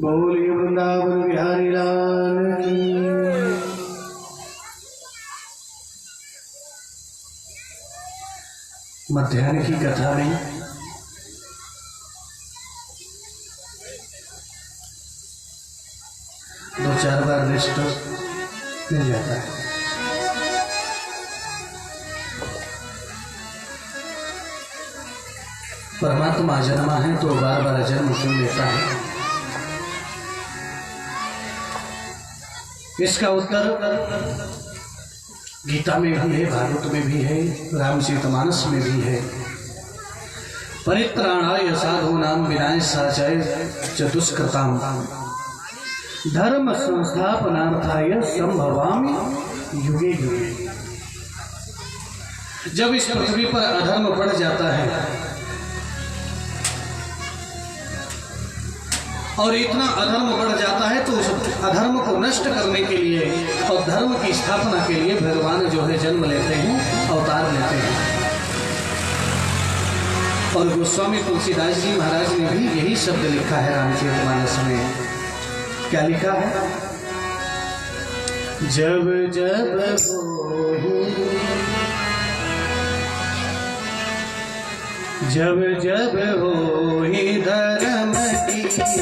[SPEAKER 1] बोलिए वृंदावन बिहारी लाल की। मध्याह्न की कथा में दो चार बार रेस्ट मिल जाता है। परमात्मा जन्मा है तो बार बार जन्म क्यों लेता है? इसका उत्तर गीता में भी है, भागवत में भी है, रामचरितमानस में भी है। परित्राणाय साधूनां विनाशाय च दुष्कृतां धर्म संस्थापनार्थाय संभवामि युगे युगे। जब इस पृथ्वी पर अधर्म बढ़ जाता है और इतना अधर्म बढ़ जाता है तो उस अधर्म को नष्ट करने के लिए और धर्म की स्थापना के लिए भगवान जो है जन्म लेते हैं, अवतार लेते हैं। और गोस्वामी तुलसीदास जी महाराज ने भी यही शब्द लिखा है रामचरितमानस में। क्या लिखा है? जब जब जब जब हो ही धर्म की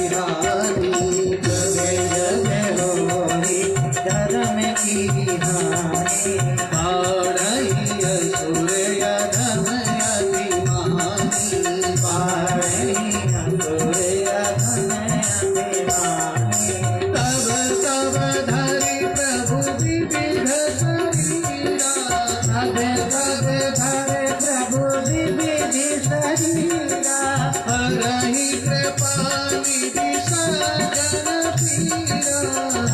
[SPEAKER 1] हानि, जब जब हो ही धर्म की हानि, पारई असुर अधम अभिमानी, पारई असुर अधम अभिमानी, तब तब धरि प्रभु विविध शरीरा, तब तब धरि प्रभु विविध शरीरा, हरहि कृपा निधि सज्जन पीरा,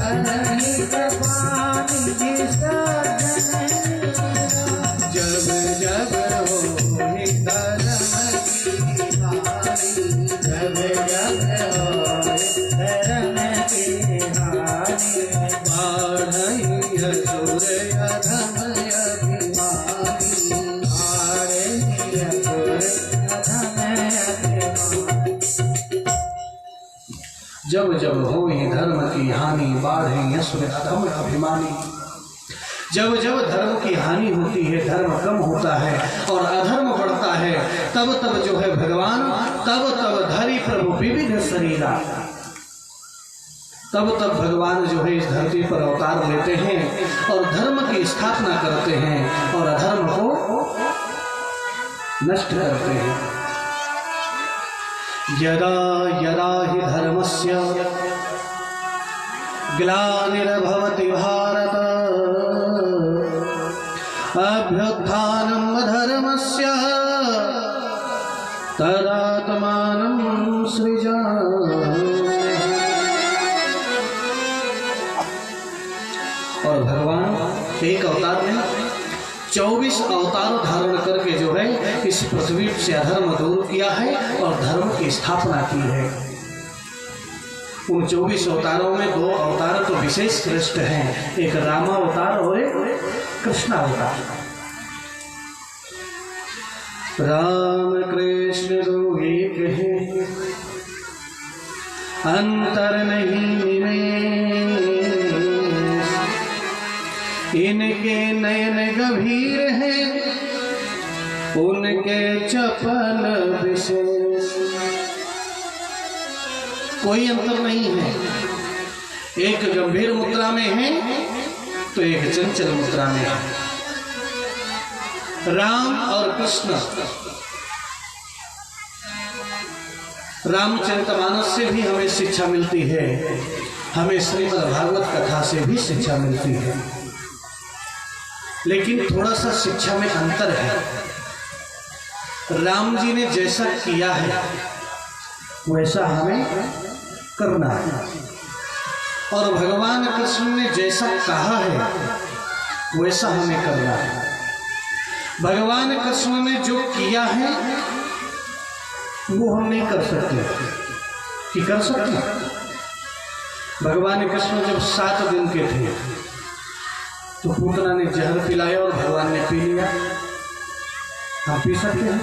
[SPEAKER 1] हरहि कृपा निधि सज्जन पीरा। जब जब होहि धर्म की हानि, जब जब होहि धर्म की हानि, बाढ़ई असुर अधम अभिमानी, बाढ़ई असुर अधम अभिमानी। जब जब होहि धर्म की हानि, बाढ़ई असुर अधम अभिमानी। जब जब धर्म की हानि होती है, धर्म कम होता है और अधर्म बढ़ता है, तब तब जो है भगवान तब तब धरि प्रभु विविध शरीरा, तब तब भगवान जो है इस धरती पर अवतार लेते हैं और धर्म की स्थापना करते हैं और अधर्म को नष्ट करते हैं। यदा यदा हि धर्मस्य ग्लानिर्भवति भारत, अभ्युत्थानम् अधर्मस्य तदात्मानं सृजामि। और भगवान एक अवतार में 24 अवतार धारण करके जो है इस पृथ्वी से अधर्म दूर किया है और धर्म की स्थापना की है। उन 24 अवतारों में 2 अवतार तो विशेष श्रेष्ठ हैं, एक रामावतार और एक कृष्णावतार। राम कृष्ण दो एक है, अंतर नहीं में, इनके नयन गंभीर हैं, उनके चपल विशेष। कोई अंतर नहीं है, एक गंभीर मुद्रा में है तो एक चंचल मुद्रा में है। राम और कृष्ण, रामचरितमानस से भी हमें शिक्षा मिलती है, हमें श्रीमद् भागवत कथा से भी शिक्षा मिलती है, लेकिन थोड़ा सा शिक्षा में अंतर है। राम जी ने जैसा किया है वैसा हमें करना है और भगवान कृष्ण ने जैसा कहा है वैसा हमें करना है। भगवान कृष्ण ने जो किया है वो हम नहीं कर सकते कि कर सकते। भगवान कृष्ण जब 7 दिन के थे तो पूतना ने जहर पिलाया और भगवान ने पी लिया। हम पी सकते हैं?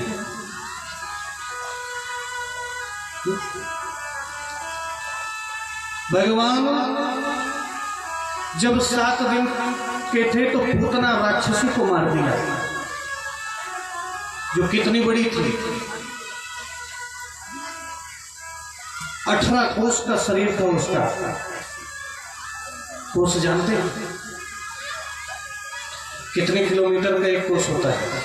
[SPEAKER 1] भगवान जब 7 दिन के थे तो पूतना राक्षसी को मार दिया, जो कितनी बड़ी थी। 18 कोस का शरीर था उसका। कोस जानते हैं कितने किलोमीटर का एक कोस होता है?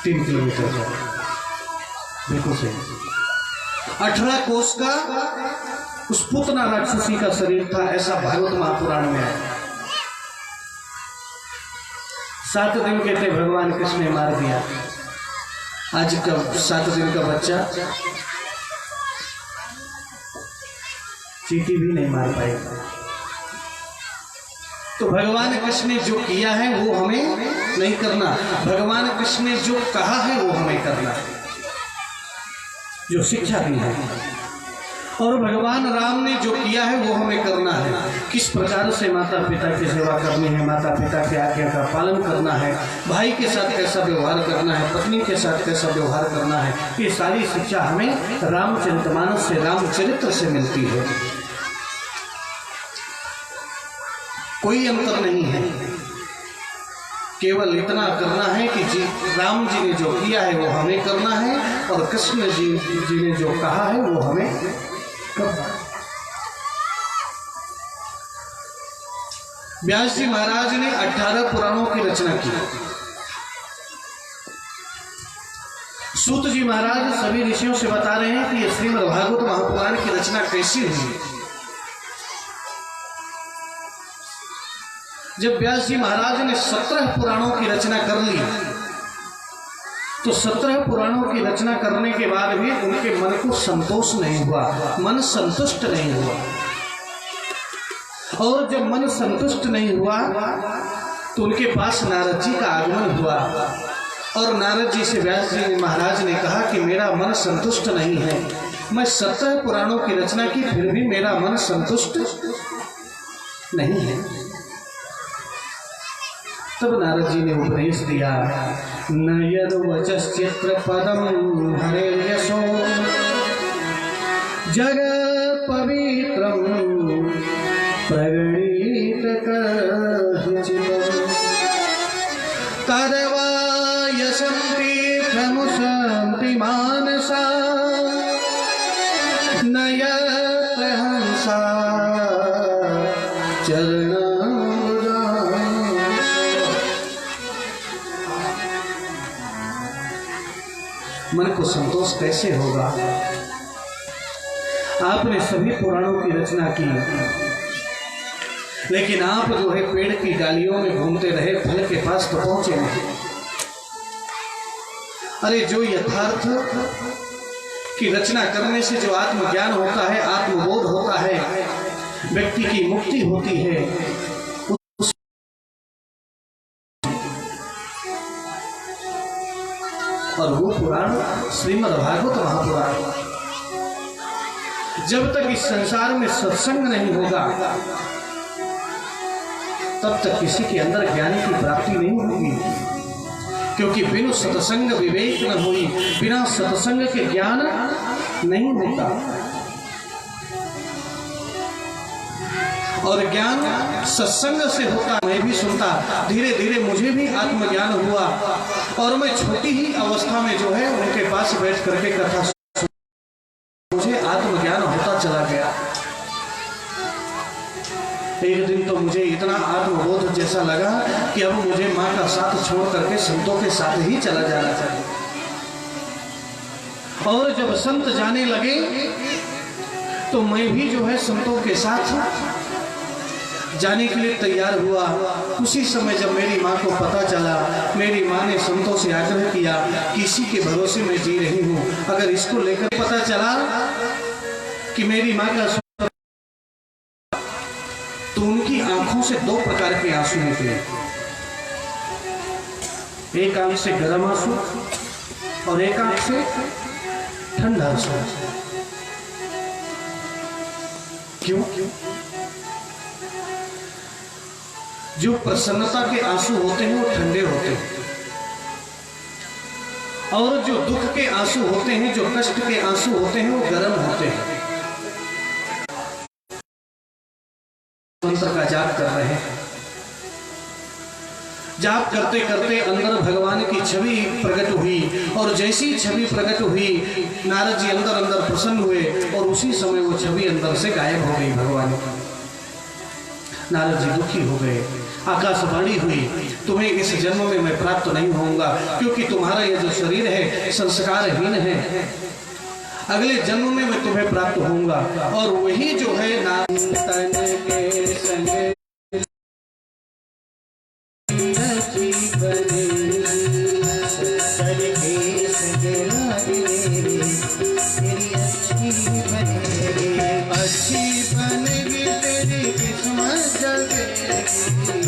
[SPEAKER 1] 3 किलोमीटर का, बिल्कुल सही। 18 कोस का उस पूतना राक्षसी का शरीर था, ऐसा भागवत महापुराण में है। 7 दिन के थे, भगवान कृष्ण ने मार दिया। आज का 7 दिन का बच्चा चींटी भी नहीं मार पाएगा। तो भगवान कृष्ण ने जो किया है वो हमें नहीं करना, भगवान कृष्ण ने जो कहा है वो हमें करना है, जो शिक्षा दी है। और भगवान राम ने जो किया है वो हमें करना है। किस प्रकार से माता पिता की सेवा करनी है, माता पिता की आज्ञा का पालन करना है, भाई के साथ कैसा व्यवहार करना है, पत्नी के साथ कैसा व्यवहार करना है, ये सारी शिक्षा हमें रामचरितमानस से, रामचरित्र से मिलती है। कोई अंतर नहीं है, केवल इतना करना है कि राम जी ने जो किया है वो हमें करना है, और कृष्ण जी ने जो कहा है वो हमें करना है। व्यास जी महाराज ने 18 पुराणों की रचना की। सूत जी महाराज सभी ऋषियों से बता रहे हैं कि ये श्रीमद् भागवत महापुराण की रचना कैसी हुई। जब व्यास जी महाराज ने 17 पुराणों की रचना कर ली, तो 17 पुराणों की रचना करने के बाद भी उनके मन को संतोष नहीं हुआ, मन संतुष्ट नहीं हुआ। और जब मन संतुष्ट नहीं हुआ तो उनके पास नारद जी का आगमन हुआ, और नारद जी से व्यास जी महाराज ने कहा कि मेरा मन संतुष्ट नहीं है, मैं 17 पुराणों की रचना की फिर भी मेरा मन संतुष्ट नहीं है। तब नारद जी ने उपदेश दिया, नयर्वचश्चित्र पदम हरे यशो जगत पवित्रम प्रणीत तदवा यशंति तीर्थमुशंति मानसा नयत हंसा चरण। मन को संतोष कैसे होगा? आपने सभी पुराणों की रचना की, लेकिन आप जो है पेड़ की डालियों में घूमते रहे, फल के पास तो पहुंचे नहीं। अरे जो यथार्थ की रचना करने से जो आत्मज्ञान होता है, आत्मबोध होता है, व्यक्ति की मुक्ति होती है, और वो पुराण श्रीमद् भागवत महापुराण। जब तक इस संसार में सत्संग नहीं होगा तब तक किसी के अंदर ज्ञान की प्राप्ति नहीं होगी, क्योंकि बिनु सत्संग विवेक न हुई, बिना सत्संग के ज्ञान नहीं होता। और ज्ञान सत्संग से होता। मैं भी सुनता, धीरे धीरे मुझे भी आत्मज्ञान हुआ, और मैं छोटी ही अवस्था में जो है उनके पास बैठ करके कथा मुझे आत्मज्ञान होता चला गया। एक दिन तो मुझे इतना आत्मबोध जैसा लगा कि अब मुझे माँ का साथ छोड़ करके संतों के साथ ही चला जाना चाहिए। और जब संत जाने लगे तो मैं भी जो है संतों के साथ जाने के लिए तैयार हुआ। उसी समय जब मेरी माँ को पता चला, मेरी माँ ने संतों से आग्रह किया कि इसी के भरोसे में जी रही हूँ, अगर इसको लेकर पता चला कि मेरी माँ का, तो उनकी आंखों से 2 प्रकार के आंसू निकले। एक आंख से गर्म आंसू और एक आंख से ठंडा आंसू। क्यों? जो प्रसन्नता के आंसू होते हैं वो ठंडे होते हैं, और जो दुख के आंसू होते हैं, जो कष्ट के आंसू होते हैं, वो गर्म होते हैं। मंत्र का जाप कर रहे हैं, जाप करते करते अंदर भगवान की छवि प्रकट हुई, और जैसी छवि प्रकट हुई नारद जी अंदर अंदर प्रसन्न हुए, और उसी समय वो छवि अंदर से गायब हो गई भगवान की। नारद जी दुखी हो गए, आकाशवाणी हुई, तुम्हें इस जन्म में मैं प्राप्त नहीं होऊंगा, क्योंकि तुम्हारा यह जो शरीर है संस्कारहीन है, अगले जन्म में मैं तुम्हें प्राप्त होऊंगा। और वही जो है नातन के संग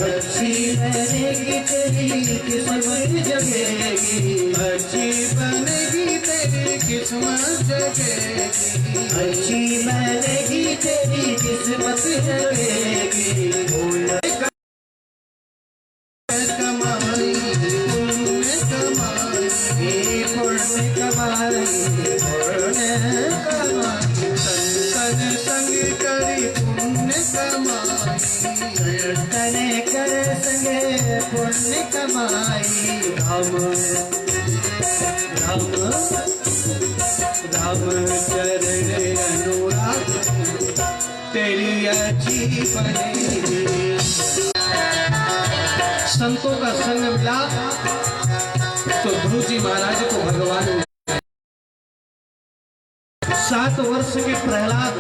[SPEAKER 2] अच्छी बनेगी तेरी किस्मत जगेगी, अच्छी बनेगी तेरी किस्मत जगेगी, अच्छी बनेगी तेरी किस्मत जगेगी। कमाई पुण्य कमाई, पुण्य कमाई, पुण्य कमाई, संतन संग करी पुण्य कमाई, तने कर संगे पुण्य कमाई। राम राम राम चरण अनुराग तेरी अच्छी बनेगी।
[SPEAKER 1] संतों का संग मिला तो ध्रुव जी महाराज को भगवान ने 7 वर्ष के प्रहलाद,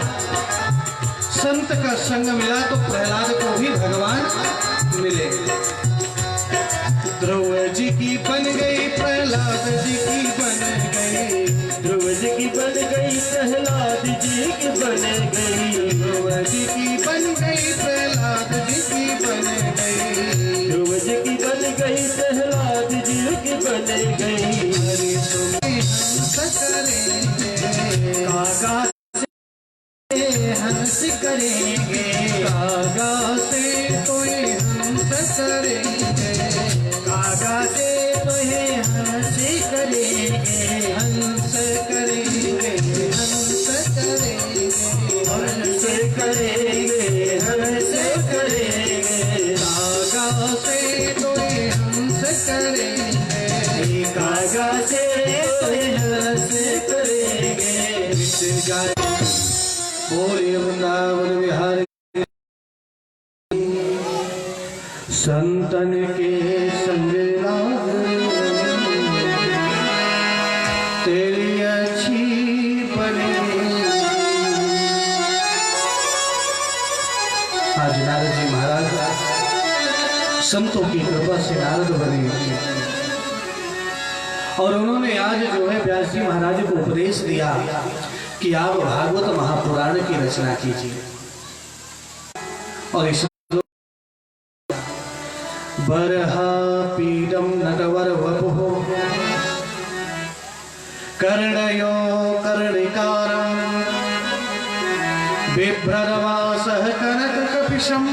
[SPEAKER 1] संत का संग मिला तो प्रहलाद को भी भगवान मिले। ध्रुव जी की बन गई, प्रहलाद जी की बन गई,
[SPEAKER 2] ध्रुव जी की बन गई, प्रहलाद जी की बन गई,
[SPEAKER 1] ध्रुव जी की बन गई, प्रहलाद जी की बन गई,
[SPEAKER 2] ध्रुव जी की बन गई, प्रहलाद जी की बन गई।
[SPEAKER 1] हरि तुम्हें हंस करेंगे,
[SPEAKER 2] कागा से हंस करेंगे,
[SPEAKER 1] कागा से कोई हंस करेंगे,
[SPEAKER 2] कागा से तुम्हें हंस करेंगे,
[SPEAKER 1] हंस करेंगे, हंस करेंगे,
[SPEAKER 2] हंस करेंगे, हंस करेंगे।
[SPEAKER 1] कागा से कोई हंस करेंगे,
[SPEAKER 2] कागा से तुम्हें हंस करेंगे।
[SPEAKER 1] गाय बोले वृंदावन विहार संतन के संग लाग तेरी अच्छी बनेगी। आज नारद जी महाराज संतों की कृपा से नारद बने, और उन्होंने आज जो है व्यास जी महाराज को उपदेश दिया कि आप भागवत महापुराण की रचना कीजिए। और इस बरहा पीडम नटवर वपुः कर्णयो कर्णिकारं बिभ्ररवासः कनककपिशं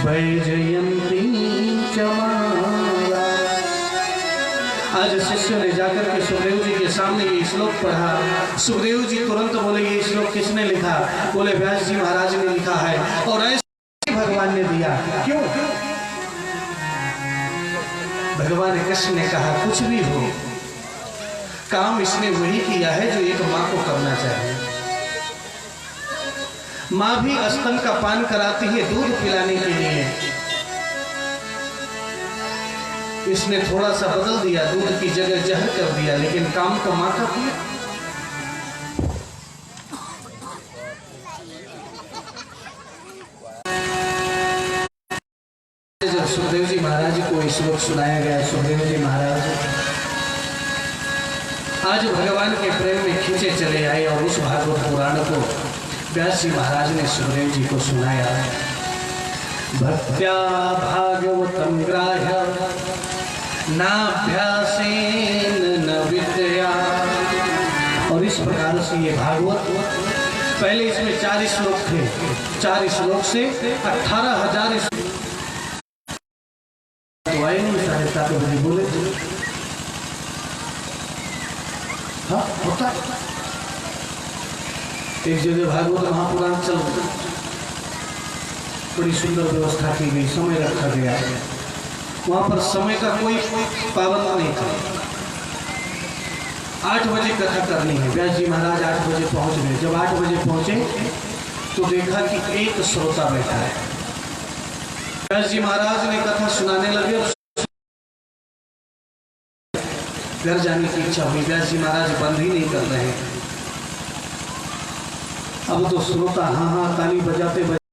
[SPEAKER 1] वैजयन्ती च माला। आज शिष्य ने जाकर के सुखदेव जी के सामने ये श्लोक पढ़ा। सुखदेव जी तुरंत बोले ये श्लोक किसने लिखा? बोले व्यास जी महाराज ने लिखा है, और ऐसे भगवान ने दिया। क्यों? भगवान कृष्ण ने कहा कुछ भी हो, काम इसने वही किया है जो एक माँ को करना चाहिए। माँ भी स्तन का पान कराती है दूध पिलाने के लिए, इसने थोड़ा सा बदल दिया, दूध की जगह जहर कर दिया, लेकिन काम तो माँ का किया। जब सुखदेव जी महाराज को इस श्लोक सुनाया गया, सुखदेव जी महाराज आज भगवान के प्रेम में खींचे चले आए, और उस भागवत पुराण को व्यास जी महाराज ने सुखदेव जी को सुनाया। भक्त्या भागवतम ग्राह्य नाभ्यासेन न विद्या। और इस प्रकार से ये भागवत, पहले इसमें 4 श्लोक थे, 4 श्लोक से 18,000 तो आए नहीं, 7:30 बजे बोले। हाँ होता है। एक जगह भागवत महापुराण चल रहा, बड़ी सुंदर व्यवस्था की गई, समय रखा गया, वहां पर समय का कोई पाबंद नहीं था। 8 बजे कथा करनी है, व्यास जी महाराज 8 बजे पहुंच गए। जब 8 बजे पहुंचे तो देखा कि एक श्रोता बैठा है। व्यास जी महाराज ने कथा सुनाने लगे और घर जाने की इच्छा हुई। व्यास जी महाराज बंद ही नहीं कर रहे हैं। अब तो श्रोता हाँ हाँ ताली बजाते